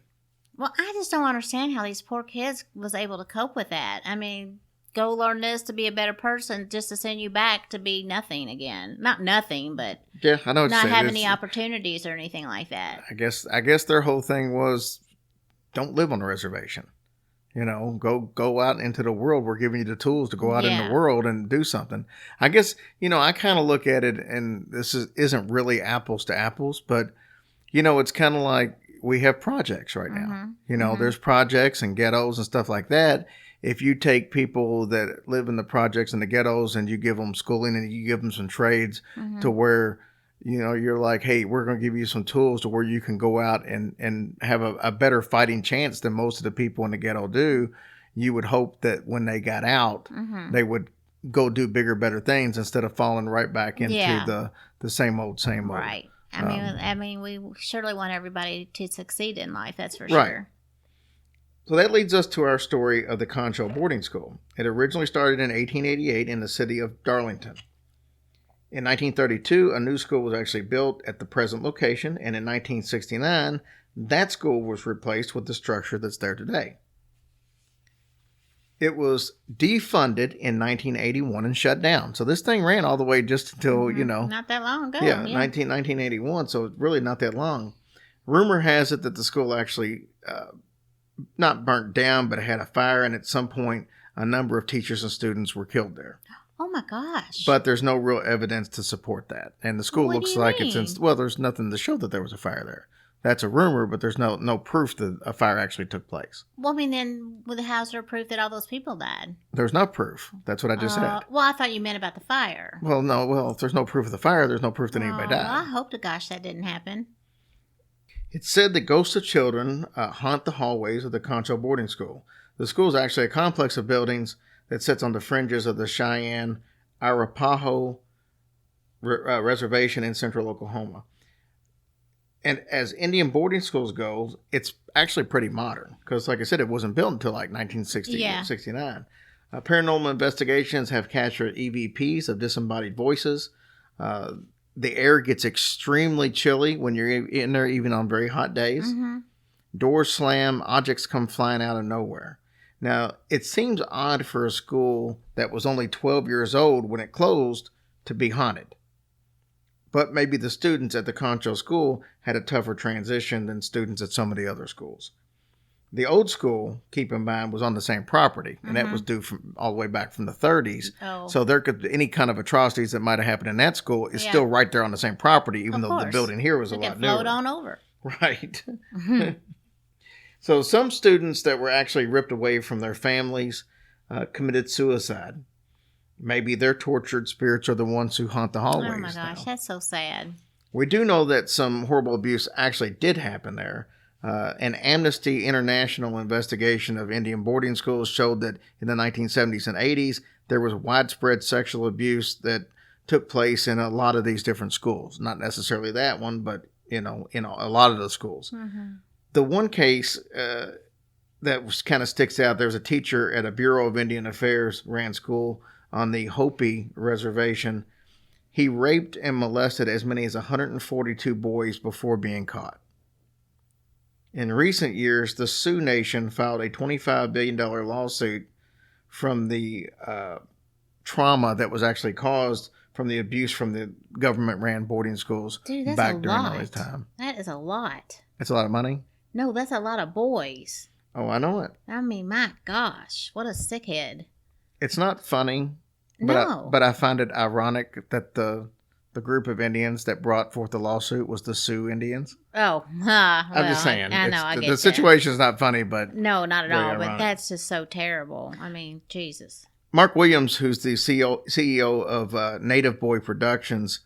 Well, I just don't understand how these poor kids was able to cope with that. I mean, go learn this to be a better person just to send you back to be nothing again. Not nothing, but yeah, I know what not have any opportunities or anything like that. I guess their whole thing was don't live on the reservation. Go out into the world. We're giving you the tools to go out in the world and do something. I guess, I kind of look at it, and this isn't really apples to apples, but, it's kind of like we have projects right now. There's projects and ghettos and stuff like that. if you take people that live in the projects and the ghettos and you give them schooling and you give them some trades to where, you know, you're like, hey, we're going to give you some tools to where you can go out and have a better fighting chance than most of the people in the ghetto do, you would hope that when they got out, they would go do bigger, better things instead of falling right back into the same old. Right. I mean, we surely want everybody to succeed in life. That's for Right. sure. So that leads us to our story of the Concho boarding school. It originally started in 1888 in the city of Darlington. In 1932, a new school was actually built at the present location, and in 1969, that school was replaced with the structure that's there today. It was defunded in 1981 and shut down. So this thing ran all the way just until, you know. Not that long ago. Yeah, 1981, so really not that long. Rumor has it that the school actually not burnt down, but it had a fire, and at some point, a number of teachers and students were killed there. Oh my gosh. But there's no real evidence to support that. And the school What do looks you like mean? it's there's nothing to show that there was a fire there. That's a rumor, but there's no proof that a fire actually took place. Well, I mean, then with the house there proof that all those people died? There's no proof. That's what I just said. Well, I thought you meant about the fire. Well, no. Well, if there's no proof of the fire, there's no proof that anybody Well, I died. hope to gosh that didn't happen. It's said that ghosts of children haunt the hallways of the Concho boarding school. The school is actually a complex of buildings that sits on the fringes of the Cheyenne Arapaho Reservation in central Oklahoma. And as Indian boarding schools go, it's actually pretty modern because, like I said, it wasn't built until like 1969. Paranormal investigations have captured EVPs of disembodied voices. The air gets extremely chilly when you're in there, even on very hot days. Doors slam, objects come flying out of nowhere. Now, it seems odd for a school that was only 12 years old when it closed to be haunted. But maybe the students at the Concho school had a tougher transition than students at some of the other schools. The old school, keep in mind, was on the same property, and that was due from all the way back from the 30s. Oh. So there could any kind of atrocities that might have happened in that school is still right there on the same property, even though the building here was a lot newer. Float on over. Right. So some students that were actually ripped away from their families committed suicide. Maybe their tortured spirits are the ones who haunt the hallways. Oh my gosh, that's so sad. We do know that some horrible abuse actually did happen there. An Amnesty International investigation of Indian boarding schools showed that in the 1970s and 80s, there was widespread sexual abuse that took place in a lot of these different schools. Not necessarily that one, but in a lot of the schools. The one case that kind of sticks out, there was a teacher at a Bureau of Indian Affairs ran school on the Hopi Reservation. He raped and molested as many as 142 boys before being caught. In recent years, the Sioux Nation filed a $25 billion lawsuit from the trauma that was actually caused from the abuse from the government-ran boarding schools. Dude, that's back a during lot. all this time. That is a lot. That's a lot of money? No, that's a lot of boys. Oh, I know it. I mean, my gosh, what a sickhead. It's not funny, No. but I find it ironic that the group of Indians that brought forth the lawsuit was the Sioux Indians. Oh, I'm just saying. I know, I get the situation is not funny, but No, not at very all. But ironic. that's just so terrible. I mean, Jesus. Mark Williams, who's the CEO of Native Boy Productions,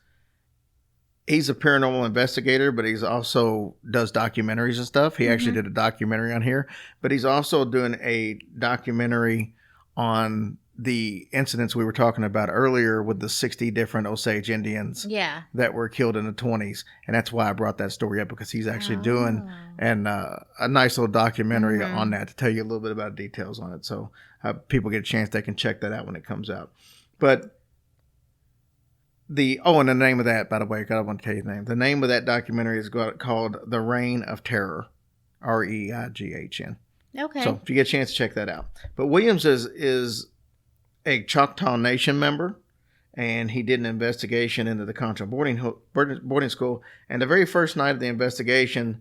he's a paranormal investigator, but he's also does documentaries and stuff. He actually did a documentary on here, but he's also doing a documentary on the incidents we were talking about earlier with the 60 different Osage Indians Yeah. that were killed in the 20s. And that's why I brought that story up, because he's actually doing a nice little documentary on that to tell you a little bit about details on it. So people get a chance, they can check that out when it comes out. But and the name of that, by the way, I want to tell you the name. The name of that documentary is called The Reign of Terror, REIGHN. Okay. So if you get a chance, check that out. But Williams is a Choctaw Nation member, and he did an investigation into the Concho boarding school. And the very first night of the investigation,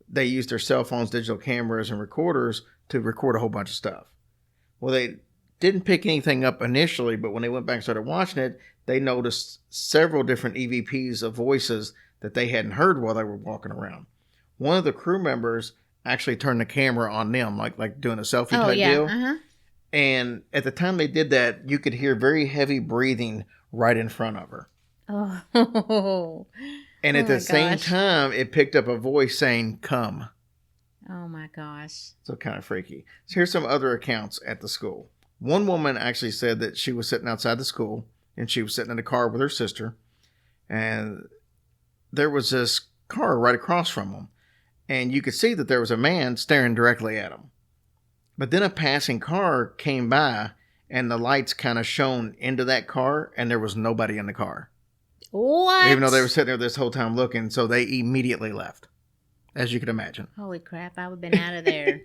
they used their cell phones, digital cameras, and recorders to record a whole bunch of stuff. Well, they didn't pick anything up initially, but when they went back and started watching it, they noticed several different EVPs of voices that they hadn't heard while they were walking around. One of the crew members actually turned the camera on them, like doing a selfie type deal. And at the time they did that, you could hear very heavy breathing right in front of her. Oh. And Oh at the my same gosh. time, it picked up a voice saying, "Come." Oh my gosh. So kind of freaky. So here's some other accounts at the school. One woman actually said that she was sitting outside the school and she was sitting in a car with her sister. And there was this car right across from them. And you could see that there was a man staring directly at them. But then a passing car came by and the lights kind of shone into that car and there was nobody in the car. What? Even though they were sitting there this whole time looking, so they immediately left, as you can imagine. Holy crap, I would have been out of there.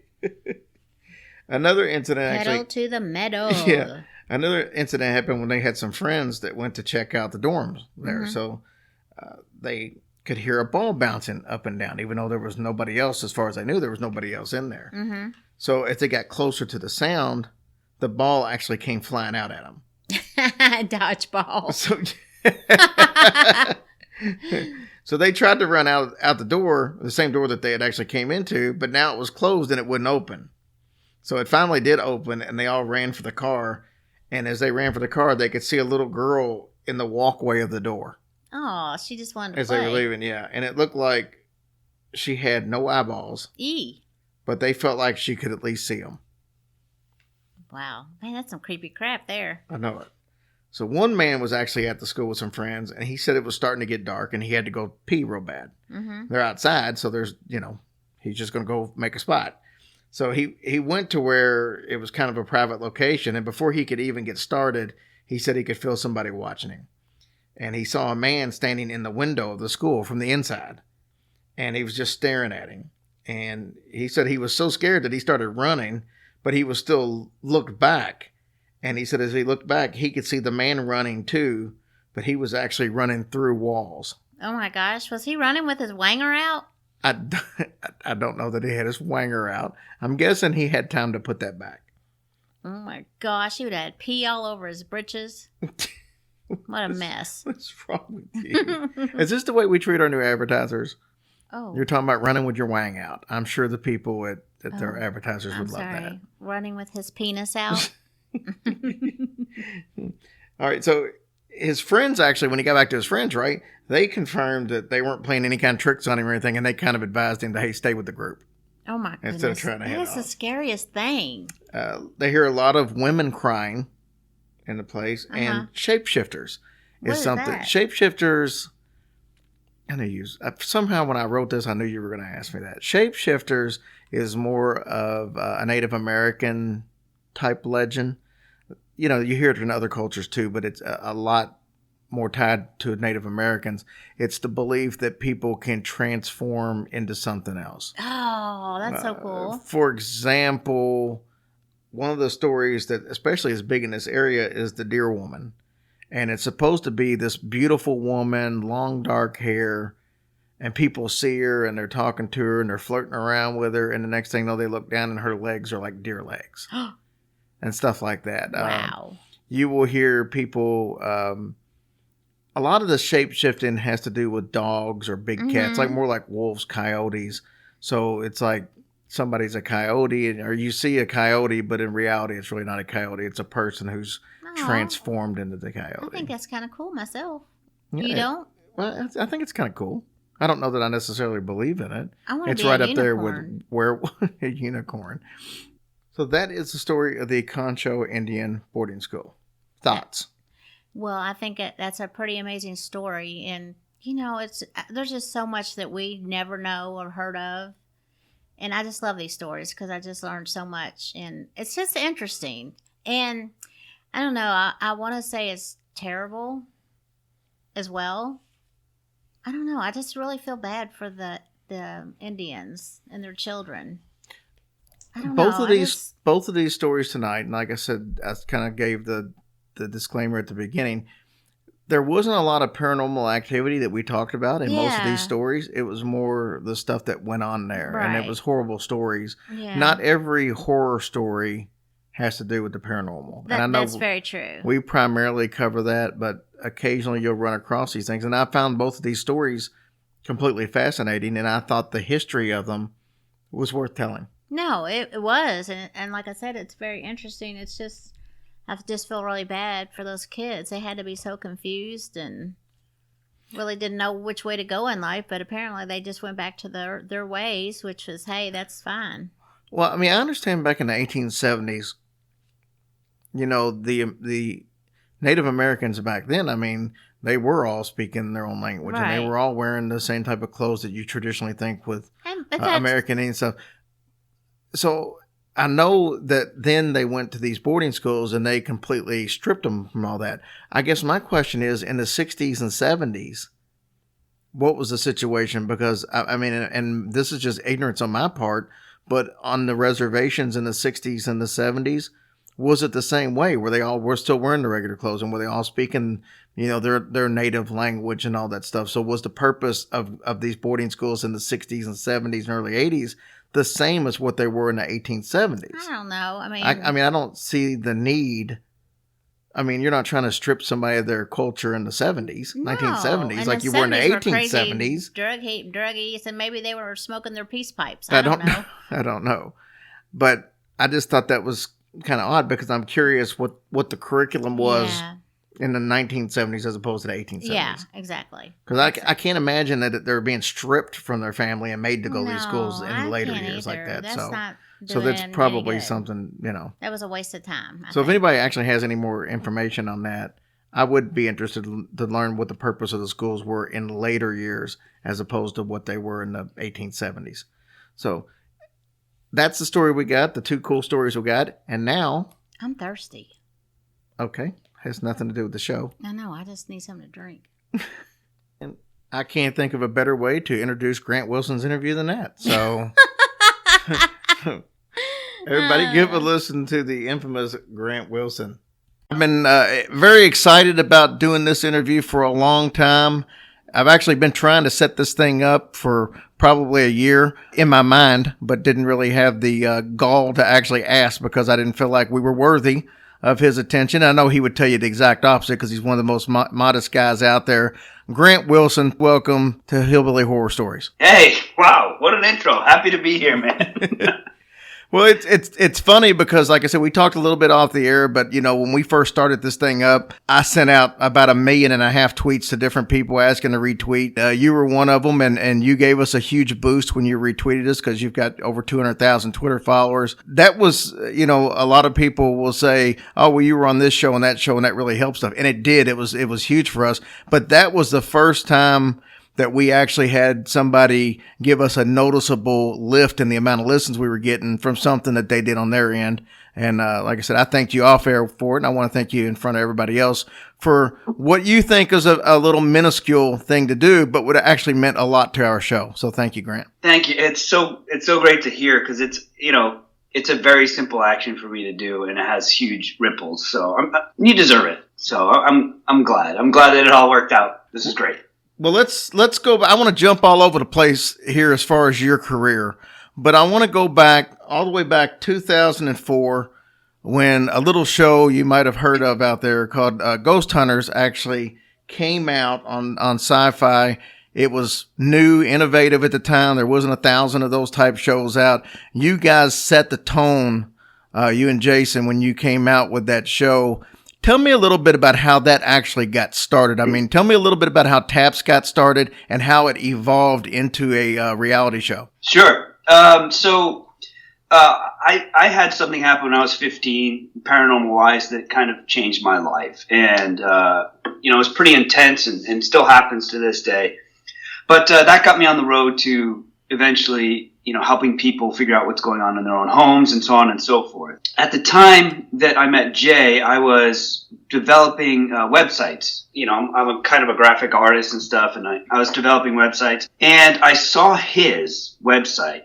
Another incident Pedal actually... to the metal. Yeah. Another incident happened when they had some friends that went to check out the dorms there. Mhm. So they could hear a ball bouncing up and down, even though there was nobody else. As far as I knew, there was nobody else in there. Mm-hmm. So as they got closer to the sound, the ball actually came flying out at them. Dodgeball. So they tried to run out the door, the same door that they had actually came into, but now it was closed and it wouldn't open. So it finally did open and they all ran for the car. And as they ran for the car, they could see a little girl in the walkway of the door. Oh, she just wanted to As play. they were leaving, yeah. And it looked like she had no eyeballs, but they felt like she could at least see them. Wow. Man, that's some creepy crap there. I know it. So one man was actually at the school with some friends, and he said it was starting to get dark, and he had to go pee real bad. Mm-hmm. They're outside, so there's, he's just going to go make a spot. So he went to where it was kind of a private location, and before he could even get started, he said he could feel somebody watching him. And he saw a man standing in the window of the school from the inside, and he was just staring at him. And he said he was so scared that he started running, but he was still looked back. And he said as he looked back, he could see the man running too, but he was actually running through walls. Oh my gosh. Was he running with his wanger out? I don't know that he had his wanger out. I'm guessing he had time to put that back. Oh my gosh. He would have had pee all over his britches. What a mess. What's wrong with you? Is this the way we treat our new advertisers? Oh. You're talking about running with your wang out. I'm sure the people at their advertisers would love that. Running with his penis out? All right, so his friends actually, when he got back to his friends, right, they confirmed that they weren't playing any kind of tricks on him or anything, and they kind of advised him to, hey, stay with the group. Oh my goodness. Instead of trying to head That's off. the scariest thing. They hear a lot of women crying in the place, and shapeshifters What is is something. that? Shapeshifters, I knew you, somehow when I wrote this, I knew you were going to ask me that. Shapeshifters is more of a Native American type legend. You hear it in other cultures too, but it's a lot more tied to Native Americans. It's the belief that people can transform into something else. Oh, that's so cool. For example, one of the stories that especially is big in this area is the Deer Woman. And it's supposed to be this beautiful woman, long dark hair, and people see her and they're talking to her and they're flirting around with her. And the next thing you know, they look down and her legs are like deer legs. And stuff like that. Wow. You will hear people, a lot of the shape shifting has to do with dogs or big cats, like more like wolves, coyotes. So it's like somebody's a coyote or you see a coyote, but in reality, it's really not a coyote. It's a person who's transformed into the coyote. I think that's kind of cool myself. Yeah, You don't? Well, I think it's kind of cool. I don't know that I necessarily believe in it. I want to It's be right a up there unicorn. with a unicorn. So that is the story of the Concho Indian boarding school. Thoughts? Well, I think that's a pretty amazing story. And, there's just so much that we never know or heard of. And I just love these stories because I just learned so much. And it's just interesting. And I don't know. I want to say it's terrible as well. I don't know. I just really feel bad for the Indians and their children. I don't know. Both of these stories tonight, and like I said, I kind of gave the disclaimer at the beginning. There wasn't a lot of paranormal activity that we talked about in most of these stories. It was more the stuff that went on there, and it was horrible stories. Yeah. Not every horror story has to do with the paranormal. And I know that's very true. We primarily cover that, but occasionally you'll run across these things. And I found both of these stories completely fascinating, and I thought the history of them was worth telling. No, it was, and like I said, it's very interesting. It's just I just feel really bad for those kids. They had to be so confused and really didn't know which way to go in life. But apparently, they just went back to their ways, which was, hey, that's fine. Well, I mean, I understand back in the 1870s, you know, the Native Americans back then, I mean, they were all speaking their own language, and they Right. were all wearing the same type of clothes that you traditionally think with But that's, American Indian stuff. So I know that then they went to these boarding schools and they completely stripped them from all that. I guess my question is, in the 60s and 70s, what was the situation? Because, I mean, and this is just ignorance on my part, but on the reservations in the 60s and the 70s, was it the same way? Were still wearing the regular clothes, and were they all speaking, you know, their native language and all that stuff? So was the purpose of these boarding schools in the 60s and 70s and early 80s the same as what they were in the 1870s? I don't know. I mean, I mean, I don't see the need. I mean, you're not trying to strip somebody of their culture in the 70s, no. 1970s, And like you were in the 1870s. 1870s. Druggies, and maybe they were smoking their peace pipes. I don't know. I don't know. But I just thought that was kind of odd because I'm curious what the curriculum was Yeah. in the 1970s as opposed to the 1870s. Yeah, exactly. Because I can't imagine that they're being stripped from their family and made to go to these schools in I later can't years like either. that. That's not So doing that's any probably good. something, you know. That was a waste of time. So if anybody actually has any more information on that, I would be interested to learn what the purpose of the schools were in later years as opposed to what they were in the 1870s. So that's the story we got, the two cool stories we got. And now, I'm thirsty. okay, has nothing to do with the show. I know. I just need something to drink. And I can't think of a better way to introduce Grant Wilson's interview than that. So everybody give a listen to the infamous Grant Wilson. I've been very excited about doing this interview for a long time. I've actually been trying to set this thing up for probably a year in my mind, but didn't really have the gall to actually ask because I didn't feel like we were worthy of his attention. I know he would tell you the exact opposite because he's one of the most modest guys out there. Grant Wilson, welcome to Hillbilly Horror Stories. Hey, wow, what an intro. Happy to be here, man. Well, it's funny because, like I said, we talked a little bit off the air, but, you know, when we first started this thing up, I sent out about 1.5 million tweets to different people asking to retweet. You were one of them, and you gave us a huge boost when you retweeted us because you've got over 200,000 Twitter followers. That was, you know, a lot of people will say, oh, well, you were on this show and that really helped stuff. And it did. It was huge for us. But that was the first time that we actually had somebody give us a noticeable lift in the amount of listens we were getting from something that they did on their end. And like I said, I thanked you off air for it, and I want to thank you in front of everybody else for what you think is a little minuscule thing to do, but would have actually meant a lot to our show. So thank you, Grant. Thank you. It's so great to hear because it's, you know, it's a very simple action for me to do, and it has huge ripples. So you deserve it. So I'm glad. I'm glad that it all worked out. This is great. Well, let's go. I want to jump all over the place here as far as your career, but I want to go back all the way back 2004 when a little show you might have heard of out there called Ghost Hunters actually came out on Sci-Fi. It was new, innovative at the time. There wasn't 1,000 of those type shows out. You guys set the tone, you and Jason, when you came out with that show. Tell me a little bit about how that actually got started. I mean, tell me a little bit about how Taps got started and how it evolved into a reality show. Sure. I had something happen when I was 15, paranormal-wise, that kind of changed my life. And, you know, it was pretty intense and still happens to this day. But that got me on the road to eventually, you know, helping people figure out what's going on in their own homes and so on and so forth. At the time that I met Jay, I was developing websites. You know, I'm a kind of a graphic artist and stuff, and I was developing websites. And I saw his website,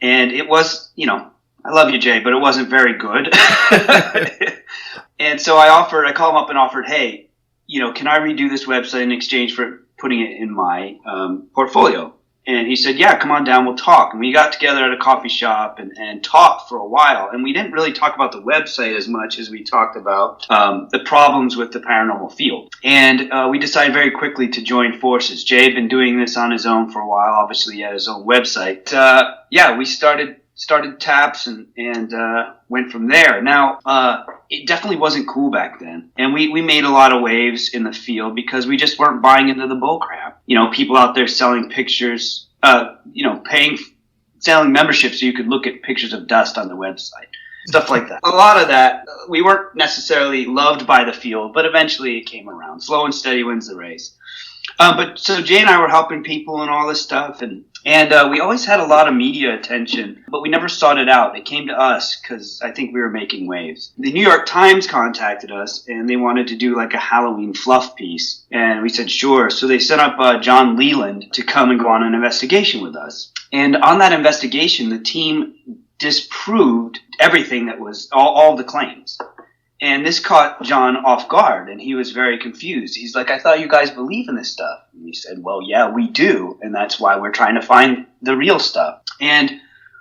and it was, you know, I love you, Jay, but it wasn't very good. And so I called him up and offered, hey, you know, can I redo this website in exchange for putting it in my portfolio? And he said, yeah, come on down, we'll talk. And we got together at a coffee shop and talked for a while. And we didn't really talk about the website as much as we talked about the problems with the paranormal field. And we decided very quickly to join forces. Jay had been doing this on his own for a while. Obviously, he had his own website. Yeah, we started started taps and went from there. Now, it definitely wasn't cool back then. And we made a lot of waves in the field because we just weren't buying into the bull crap. People out there selling pictures, selling memberships so you could look at pictures of dust on the website. Stuff like that. A lot of that, we weren't necessarily loved by the field, but eventually it came around. Slow and steady wins the race. But so Jay and I were helping people and all this stuff, and we always had a lot of media attention, but we never sought it out. It came to us because I think we were making waves. The New York Times contacted us, and they wanted to do like a Halloween fluff piece, and we said sure. So they sent up John Leland to come and go on an investigation with us. And on that investigation, the team disproved everything that was all the claims. And this caught John off guard, and he was very confused. He's like, I thought you guys believe in this stuff. And we said, well, yeah, we do, and that's why we're trying to find the real stuff. And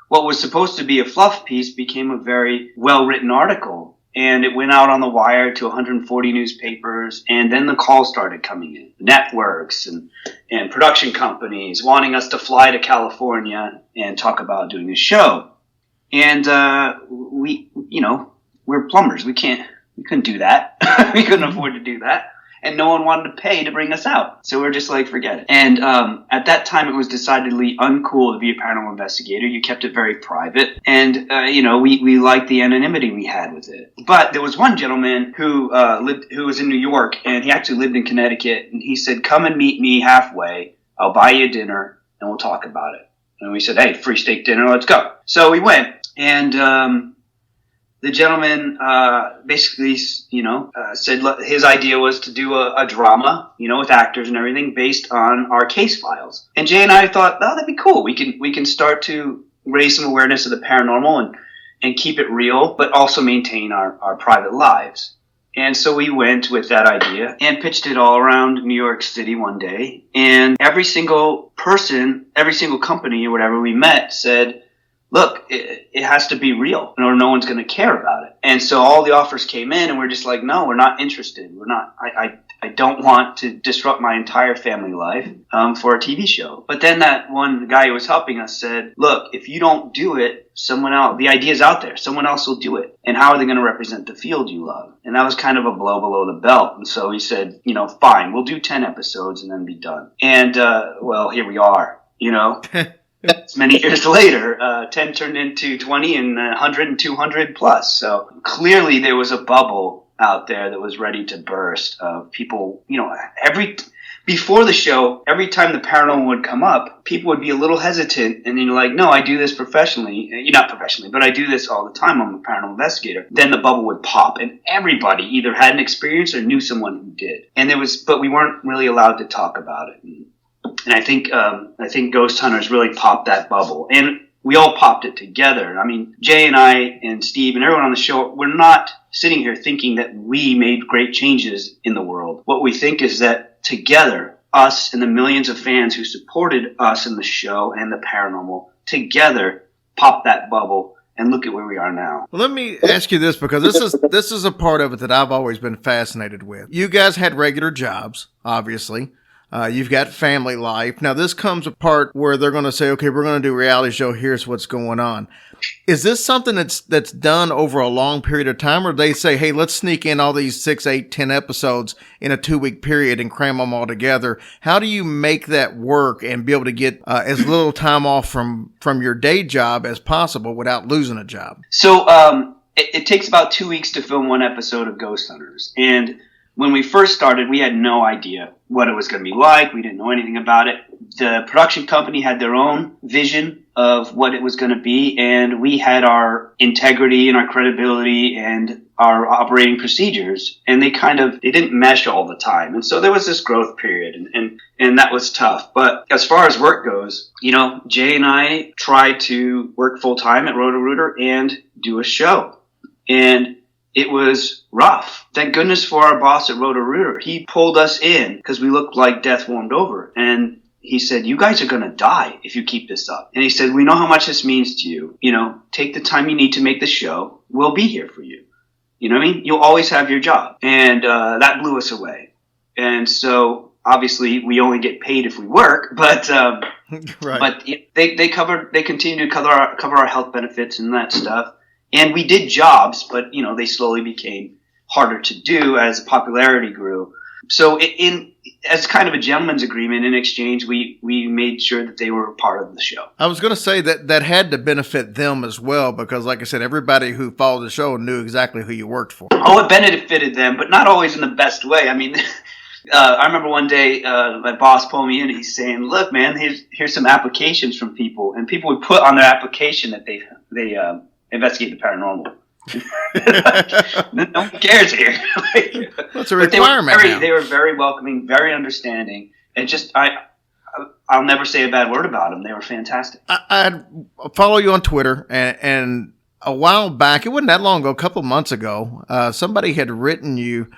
what was supposed to be a fluff piece became a very well-written article, and it went out on the wire to 140 newspapers, and then the calls started coming in. Networks and production companies wanting us to fly to California and talk about doing a show. And we're plumbers. We couldn't do that. We couldn't afford to do that. And no one wanted to pay to bring us out. So we're just like, forget it. And at that time, it was decidedly uncool to be a paranormal investigator. You kept it very private. And, we liked the anonymity we had with it. But there was one gentleman who was in New York, and he actually lived in Connecticut. And he said, come and meet me halfway. I'll buy you dinner, and we'll talk about it. And we said, hey, free steak dinner, let's go. So we went. And the gentleman basically, said his idea was to do a drama, with actors and everything based on our case files. And Jay and I thought, oh, that'd be cool. We can start to raise some awareness of the paranormal and keep it real, but also maintain our private lives. And so we went with that idea and pitched it all around New York City one day. And every single person, every single company or whatever we met said, look, it has to be real or no one's going to care about it. And so all the offers came in and we're just like, no, we're not interested. We're not, I don't want to disrupt my entire family life for a TV show. But then that one guy who was helping us said, look, if you don't do it, someone else, the idea's out there. Someone else will do it. And how are they going to represent the field you love? And that was kind of a blow below the belt. And so he said, fine, we'll do 10 episodes and then be done. And, here we are, Many years later, 10 turned into 20 and 100 and 200 plus. So clearly there was a bubble out there that was ready to burst of people, before the show, every time the paranormal would come up, people would be a little hesitant. And then you're like, no, I do this professionally. Not professionally, but I do this all the time. I'm a paranormal investigator. Then the bubble would pop and everybody either had an experience or knew someone who did. But we weren't really allowed to talk about it. And I think Ghost Hunters really popped that bubble. And we all popped it together. I mean, Jay and I and Steve and everyone on the show, we're not sitting here thinking that we made great changes in the world. What we think is that together, us and the millions of fans who supported us in the show and the paranormal, together popped that bubble. And look at where we are now. Well, let me ask you this, because this is a part of it that I've always been fascinated with. You guys had regular jobs, obviously. You've got family life. Now, this comes a part where they're going to say, okay, we're going to do a reality show. Here's what's going on. Is this something that's done over a long period of time, or they say, hey, let's sneak in all these 6, 8, 10 episodes in a 2-week period and cram them all together? How do you make that work and be able to get as little time off from your day job as possible without losing a job? So it takes about 2 weeks to film one episode of Ghost Hunters. And when we first started, we had no idea what it was going to be like. We didn't know anything about it. The production company had their own vision of what it was going to be, and we had our integrity and our credibility and our operating procedures, and they didn't mesh all the time. And so there was this growth period, and that was tough. But as far as work goes, Jay and I tried to work full time at Roto-Rooter and do a show. And it was rough. Thank goodness for our boss at Roto-Rooter. He pulled us in because we looked like death warmed over. And he said, you guys are going to die if you keep this up. And he said, we know how much this means to you. Take the time you need to make the show. We'll be here for you. You know what I mean? You'll always have your job. And that blew us away. And so obviously we only get paid if we work, but Right. but they continue to cover our health benefits and that stuff. And we did jobs, but they slowly became harder to do as popularity grew. So as kind of a gentleman's agreement in exchange, we made sure that they were a part of the show. I was going to say that had to benefit them as well, because like I said, everybody who followed the show knew exactly who you worked for. Oh, it benefited them, but not always in the best way. I mean, I remember one day my boss pulled me in and he's saying, look, man, here's some applications from people. And people would put on their application that they investigate the paranormal. No one cares here. That's a requirement. They were very welcoming, very understanding, and just I'll never say a bad word about them. They were fantastic. I follow you on Twitter, and a while back, it wasn't that long ago, a couple months ago, somebody had written you,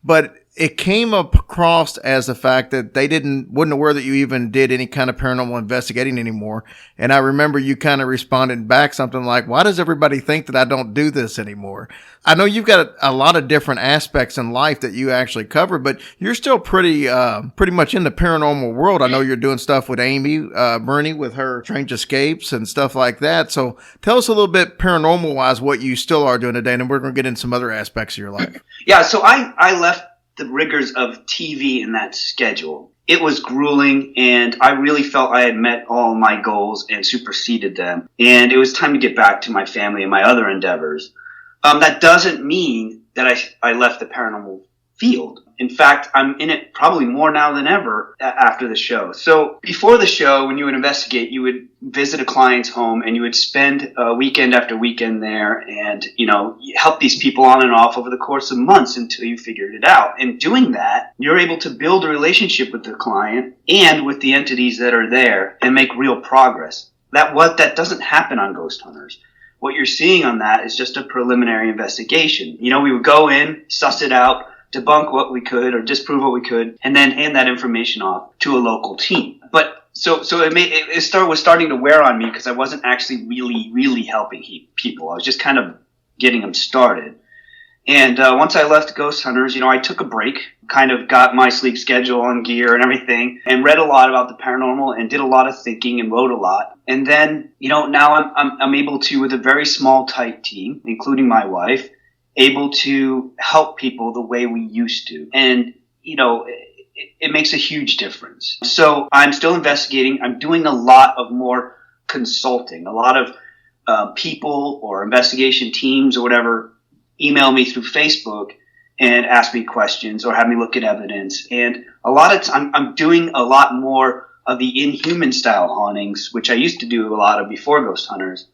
but it came across as the fact that they wasn't aware that you even did any kind of paranormal investigating anymore. And I remember you kind of responded back something like, why does everybody think that I don't do this anymore? I know you've got a lot of different aspects in life that you actually cover, but you're still pretty much in the paranormal world. I know you're doing stuff with Amy Bernie with her Strange Escapes and stuff like that. So tell us a little bit paranormal wise what you still are doing today, and we're going to get into some other aspects of your life. Yeah, so I left the rigors of TV in that schedule. It was grueling, and I really felt I had met all my goals and superseded them. And it was time to get back to my family and my other endeavors. That doesn't mean that I left the paranormal field. In fact, I'm in it probably more now than ever after the show. So before the show, when you would investigate, you would visit a client's home and you would spend weekend after weekend there and, help these people on and off over the course of months until you figured it out. And doing that, you're able to build a relationship with the client and with the entities that are there and make real progress. That doesn't happen on Ghost Hunters. What you're seeing on that is just a preliminary investigation. We would go in, suss it out, debunk what we could or disprove what we could, and then hand that information off to a local team. But so it was starting to wear on me because I wasn't actually really helping people. I was just kind of getting them started. And once I left Ghost Hunters, I took a break, kind of got my sleep schedule and gear and everything, and read a lot about the paranormal and did a lot of thinking and wrote a lot. And then, now I'm able to, with a very small, tight team, including my wife, able to help people the way we used to. And, it makes a huge difference. So I'm still investigating. I'm doing a lot of more consulting. A lot of people or investigation teams or whatever email me through Facebook and ask me questions or have me look at evidence. And a lot of time I'm doing a lot more of the Inhuman style hauntings, which I used to do a lot of before Ghost Hunters.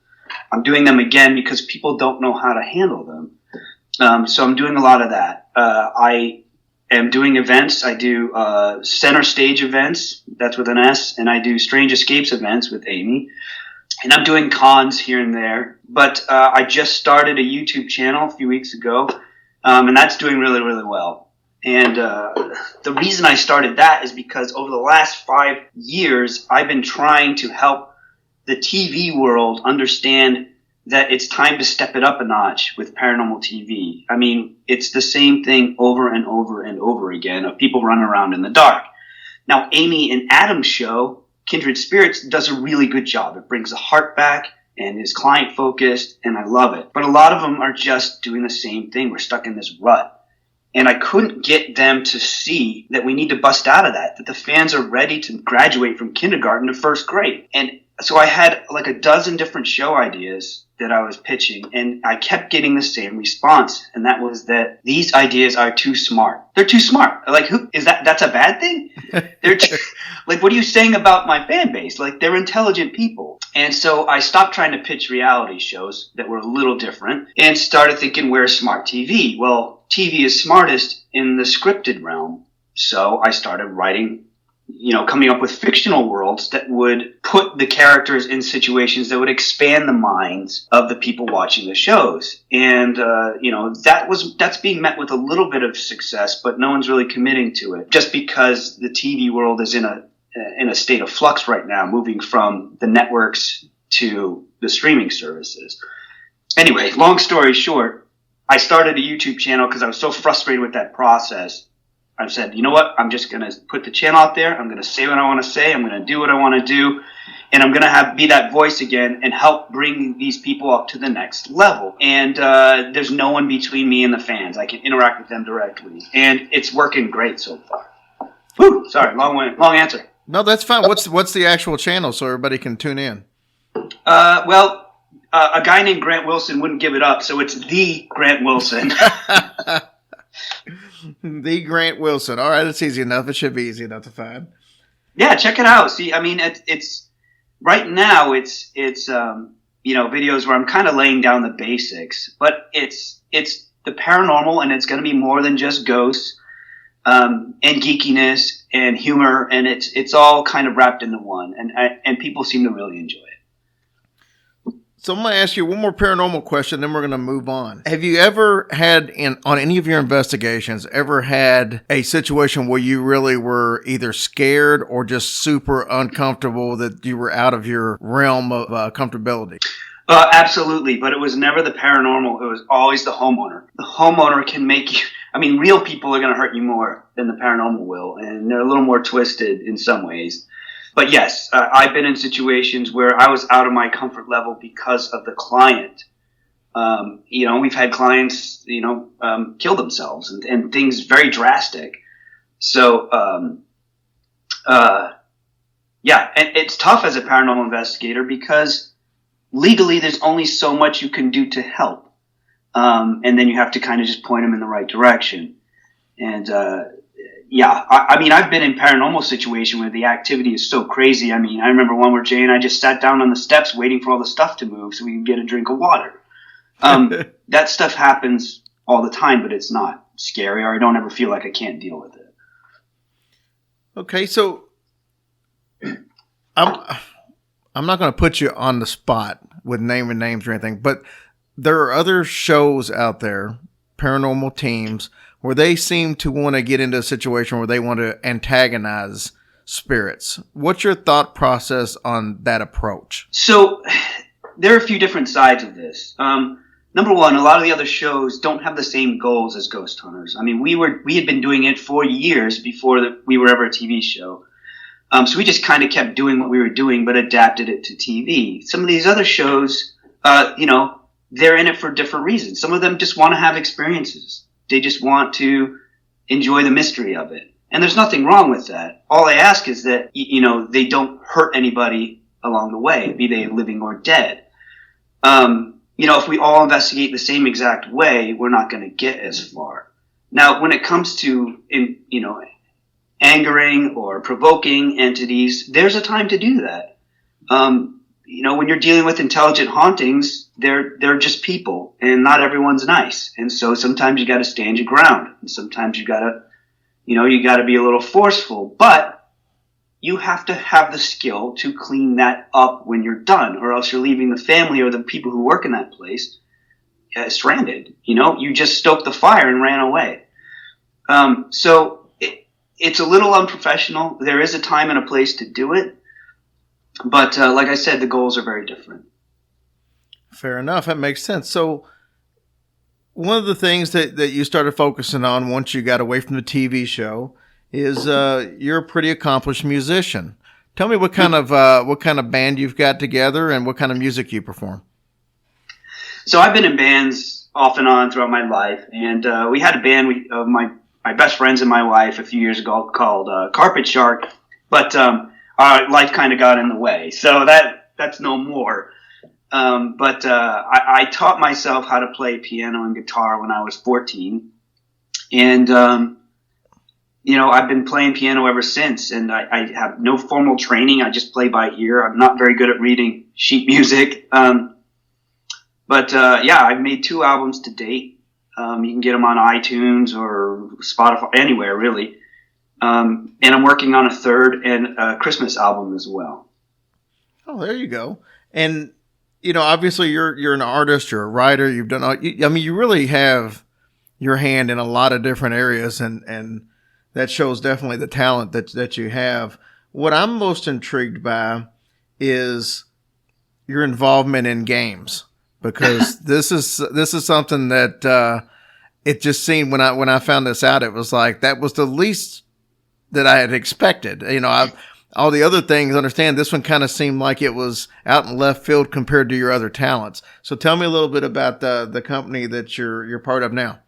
I'm doing them again because people don't know how to handle them. So I'm doing a lot of that. I am doing events. I do center stage events, that's with an S, and I do Strange Escapes events with Amy. And I'm doing cons here and there. But I just started a YouTube channel a few weeks ago, and that's doing really, really well. And the reason I started that is because over the last 5 years, I've been trying to help the TV world understand that it's time to step it up a notch with paranormal TV. I mean, it's the same thing over and over and over again of people running around in the dark. Now, Amy and Adam's show, Kindred Spirits, does a really good job. It brings the heart back and is client focused, and I love it. But a lot of them are just doing the same thing. We're stuck in this rut. And I couldn't get them to see that we need to bust out of that the fans are ready to graduate from kindergarten to first grade. And so I had like a dozen different show ideas that I was pitching, and I kept getting the same response, and that was that these ideas are too smart. They're too smart. Like, who is that? That's a bad thing? They're like, what are you saying about my fan base? Like, they're intelligent people. And so I stopped trying to pitch reality shows that were a little different and started thinking, where's smart TV? Well, TV is smartest in the scripted realm. So I started writing, coming up with fictional worlds that would put the characters in situations that would expand the minds of the people watching the shows. And, that's being met with a little bit of success, but no one's really committing to it just because the TV world is in a state of flux right now, moving from the networks to the streaming services. Anyway, long story short, I started a YouTube channel because I was so frustrated with that process. I've said, you know what? I'm just going to put the channel out there. I'm going to say what I want to say. I'm going to do what I want to do. And I'm going to be that voice again and help bring these people up to the next level. And there's no one between me and the fans. I can interact with them directly. And it's working great so far. Whew, sorry, long answer. No, that's fine. What's the actual channel so everybody can tune in? A guy named Grant Wilson wouldn't give it up, so it's The Grant Wilson. The Grant Wilson. All right, it's easy enough. It should be easy enough to find. Yeah, check it out. See, I mean, it's right now it's videos where I'm kind of laying down the basics, but it's the paranormal, and it's going to be more than just ghosts and geekiness and humor, and it's all kind of wrapped into one, and people seem to really enjoy it. So I'm going to ask you one more paranormal question, then we're going to move on. Have you ever had, on any of your investigations, ever had a situation where you really were either scared or just super uncomfortable that you were out of your realm of comfortability? Absolutely, but it was never the paranormal. It was always the homeowner. The homeowner can make you, I mean, real people are going to hurt you more than the paranormal will, and they're a little more twisted in some ways. But yes, I've been in situations where I was out of my comfort level because of the client. We've had clients, kill themselves and things very drastic. So, and it's tough as a paranormal investigator because legally there's only so much you can do to help. And then you have to kind of just point them in the right direction. And, I've been in paranormal situation where the activity is so crazy. I mean, I remember one where Jay and I just sat down on the steps waiting for all the stuff to move so we could get a drink of water. That stuff happens all the time, but it's not scary, or I don't ever feel like I can't deal with it. Okay, so I'm not going to put you on the spot with naming names or anything, but there are other shows out there, paranormal teams, where they seem to want to get into a situation where they want to antagonize spirits. What's your thought process on that approach? So there are a few different sides of this. Number one, a lot of the other shows don't have the same goals as Ghost Hunters. I mean, we had been doing it for years before we were ever a TV show. So we just kind of kept doing what we were doing, but adapted it to TV. Some of these other shows, they're in it for different reasons. Some of them just want to have experiences. They just want to enjoy the mystery of it. And there's nothing wrong with that. All I ask is that, they don't hurt anybody along the way, be they living or dead. If we all investigate the same exact way, we're not going to get as far. Now, when it comes to, angering or provoking entities, there's a time to do that. When you're dealing with intelligent hauntings, they're just people, and not everyone's nice. And so sometimes you got to stand your ground, and sometimes you got to be a little forceful, but you have to have the skill to clean that up when you're done, or else you're leaving the family or the people who work in that place stranded. You just stoked the fire and ran away. So it's a little unprofessional. There is a time and a place to do it. But like I said, the goals are very different. Fair enough. That makes sense. So one of the things that you started focusing on once you got away from the TV show is you're a pretty accomplished musician. Tell me what kind of band you've got together and what kind of music you perform. So I've been in bands off and on throughout my life, and we had a band of my best friends and my wife a few years ago called Carpet Shark, but our life kind of got in the way, so that's no more. But I taught myself how to play piano and guitar when I was 14, and I've been playing piano ever since, and I have no formal training. I just play by ear. I'm not very good at reading sheet music, but I've made 2 albums to date. You can get them on iTunes or Spotify, anywhere really. And I'm working on a 3rd and a Christmas album as well. Oh, there you go. And, obviously you're an artist, you're a writer, you've done you really have your hand in a lot of different areas, and that shows definitely the talent that you have. What I'm most intrigued by is your involvement in games, because this is something that, it just seemed when I found this out, it was like that was the least that I had expected. All the other things, understand this one kind of seemed like it was out in left field compared to your other talents. So tell me a little bit about the company that you're part of now.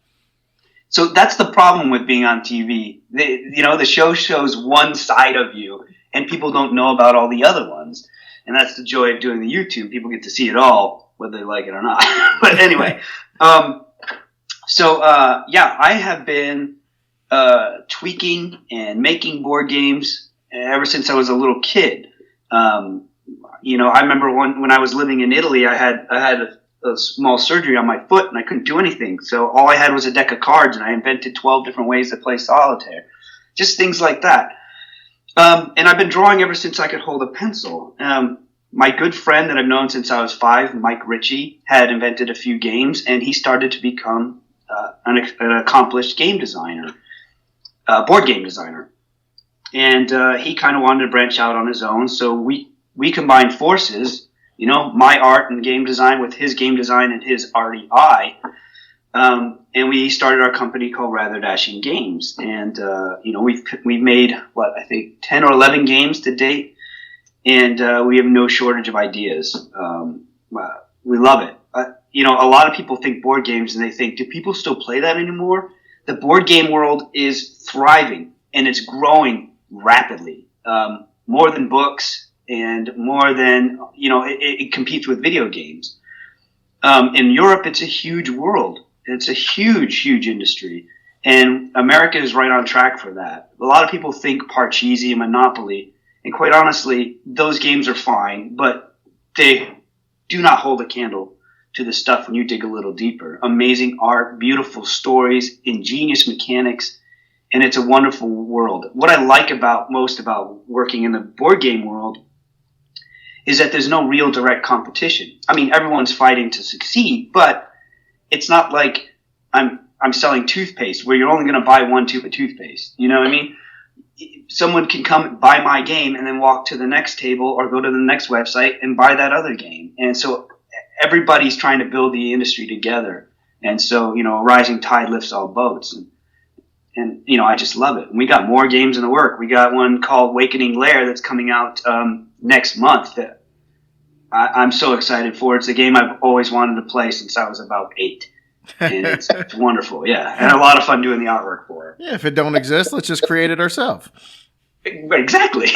So that's the problem with being on TV. The show shows one side of you, and people don't know about all the other ones. And that's the joy of doing the YouTube. People get to see it all, whether they like it or not. But anyway, I have been tweaking and making board games ever since I was a little kid. I remember when I was living in Italy, I had a small surgery on my foot and I couldn't do anything. So all I had was a deck of cards, and I invented 12 different ways to play solitaire. Just things like that. And I've been drawing ever since I could hold a pencil. My good friend that I've known since I was 5, Mike Ritchie, had invented a few games, and he started to become an accomplished game designer, board game designer. And he kind of wanted to branch out on his own, so we combined forces, my art and game design with his game design and his arty eye. And we started our company called Rather Dashing Games. And, we've made, I think 10 or 11 games to date. And we have no shortage of ideas. We love it. A lot of people think board games and they think, do people still play that anymore? The board game world is thriving and it's growing rapidly, more than books and more than, it competes with video games. In Europe, it's a huge world. It's a huge, huge industry. And America is right on track for that. A lot of people think Parcheesi and Monopoly. And quite honestly, those games are fine, but they do not hold a candle to the stuff when you dig a little deeper. Amazing art, beautiful stories, ingenious mechanics, and it's a wonderful world. What I like most about working in the board game world is that there's no real direct competition. I mean, everyone's fighting to succeed, but it's not like I'm selling toothpaste where you're only going to buy one tube of toothpaste. You know what I mean? Someone can come buy my game and then walk to the next table or go to the next website and buy that other game. And so everybody's trying to build the industry together. And so, a rising tide lifts all boats. And I just love it. And we got more games in the work. We got one called Awakening Lair that's coming out next month that I'm so excited for. It's a game I've always wanted to play since I was about 8. And it's wonderful, yeah. And a lot of fun doing the artwork for it. Yeah, if it don't exist, let's just create it ourselves. Exactly.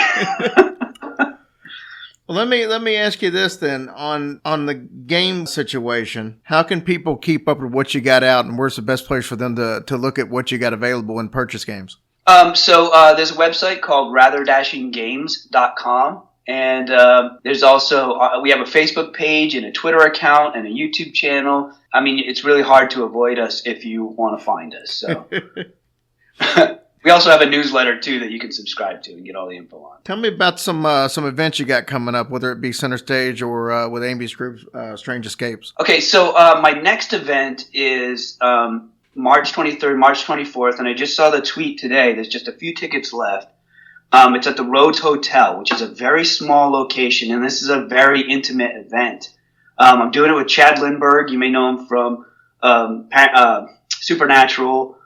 Well, let me ask you this then. On the game situation, how can people keep up with what you got out, and where's the best place for them to look at what you got available and purchase games? So there's a website called ratherdashinggames.com. And there's also, we have a Facebook page and a Twitter account and a YouTube channel. I mean, it's really hard to avoid us if you want to find us. So we also have a newsletter, too, that you can subscribe to and get all the info on. Tell me about some events you got coming up, whether it be Center Stage or with Amy's group, Strange Escapes. Okay, so my next event is March 23rd, March 24th, and I just saw the tweet today. There's just a few tickets left. It's at the Rhodes Hotel, which is a very small location, and this is a very intimate event. I'm doing it with Chad Lindbergh. You may know him from Supernatural.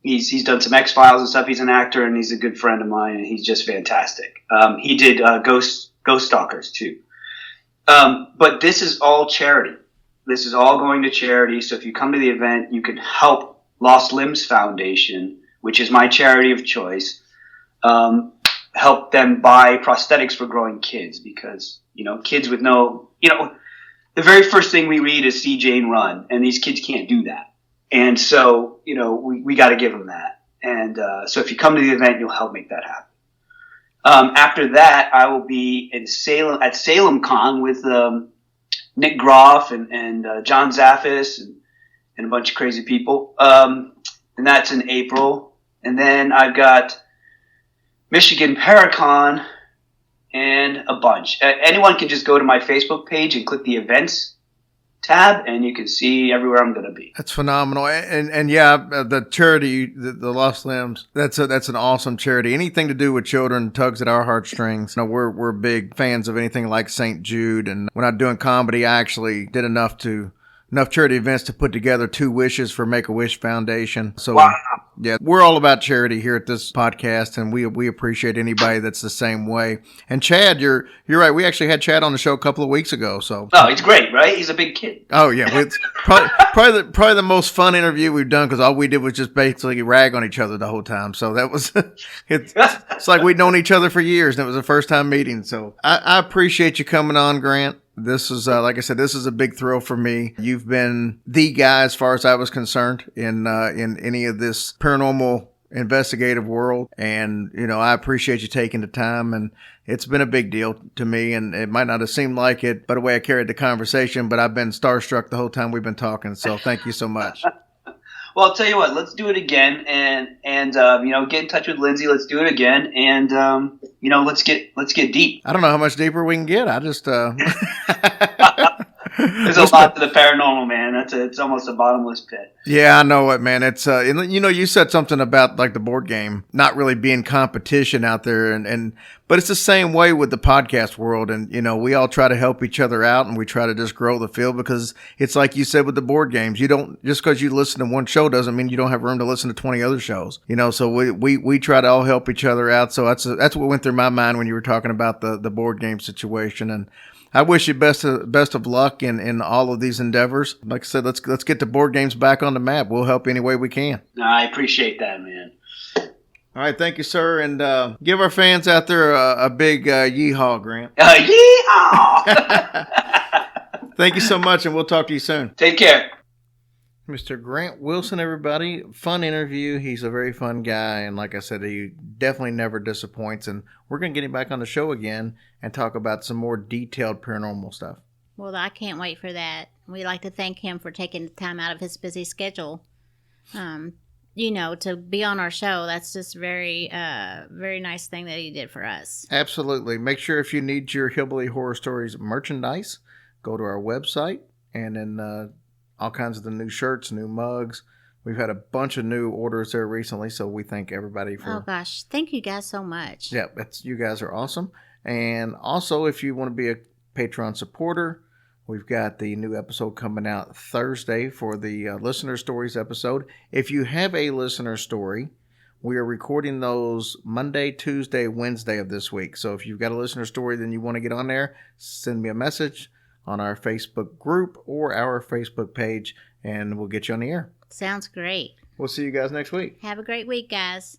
He's done some X-Files and stuff. He's an actor, and he's a good friend of mine, and he's just fantastic. He did Ghost Stalkers, too. But this is all charity. This is all going to charity, so if you come to the event, you can help Lost Limbs Foundation, which is my charity of choice. Help them buy prosthetics for growing kids because, kids with no, the very first thing we read is see Jane run, and these kids can't do that. And so, we got to give them that. And so if you come to the event, you'll help make that happen. After that, I will be in Salem at Salem Con with Nick Groff and John Zaffis and a bunch of crazy people. And that's in April. And then I've got Michigan Paracon and a bunch. Anyone can just go to my Facebook page and click the events tab, and you can see everywhere I'm going to be. That's phenomenal. And yeah, the charity, the Lost Limbs, that's an awesome charity. Anything to do with children tugs at our heartstrings. We're big fans of anything like St. Jude. And when I'm doing comedy, I actually did enough to enough charity events to put together 2 wishes for Make-A-Wish Foundation. So, Wow. yeah, we're all about charity here at this podcast, and we appreciate anybody that's the same way. And Chad, you're right. We actually had Chad on the show a couple of weeks ago. So, Oh, he's great, right? He's a big kid. oh yeah, it's probably the most fun interview we've done because all we did was just basically rag on each other the whole time. So that was it's like we'd known each other for years, and it was the first time meeting. So I appreciate you coming on, Grant. This is, like I said, this is a big thrill for me. You've been the guy, as far as I was concerned, in any of this paranormal investigative world. And, I appreciate you taking the time. And it's been a big deal to me. And it might not have seemed like it by the way I carried the conversation, but I've been starstruck the whole time we've been talking. So thank you so much. Well, I'll tell you what. Let's do it again, and get in touch with Lindsay. Let's do it again, and let's get deep. I don't know how much deeper we can get. I just There's a lot to the paranormal, man. It's almost a bottomless pit. Yeah, I know it, man. It's you said something about like the board game not really being competition out there, but it's the same way with the podcast world, and we all try to help each other out, and we try to just grow the field because it's like you said with the board games. You don't just because you listen to one show doesn't mean you don't have room to listen to 20 other shows. So we try to all help each other out. So that's what went through my mind when you were talking about the board game situation. And I wish you best of luck in all of these endeavors. Like I said, let's get the board games back on the map. We'll help any way we can. I appreciate that, man. All right, thank you, sir, and give our fans out there a big yeehaw, Grant. Yeehaw! Thank you so much, and we'll talk to you soon. Take care. Mr. Grant Wilson, everybody. Fun interview. He's a very fun guy, and like I said, he definitely never disappoints, and we're going to get him back on the show again and talk about some more detailed paranormal stuff. Well, I can't wait for that. We'd like to thank him for taking the time out of his busy schedule, to be on our show. That's just very nice thing that he did for us. Absolutely. Make sure if you need your Hillbilly Horror Stories merchandise, go to our website, and then all kinds of the new shirts, new mugs. We've had a bunch of new orders there recently, so we thank everybody for... Oh, gosh. Thank you guys so much. Yeah, you guys are awesome. And also, if you want to be a Patreon supporter, we've got the new episode coming out Thursday for the Listener Stories episode. If you have a listener story, we are recording those Monday, Tuesday, Wednesday of this week. So if you've got a listener story then you want to get on there, send me a message on our Facebook group or our Facebook page, and we'll get you on the air. Sounds great. We'll see you guys next week. Have a great week, guys.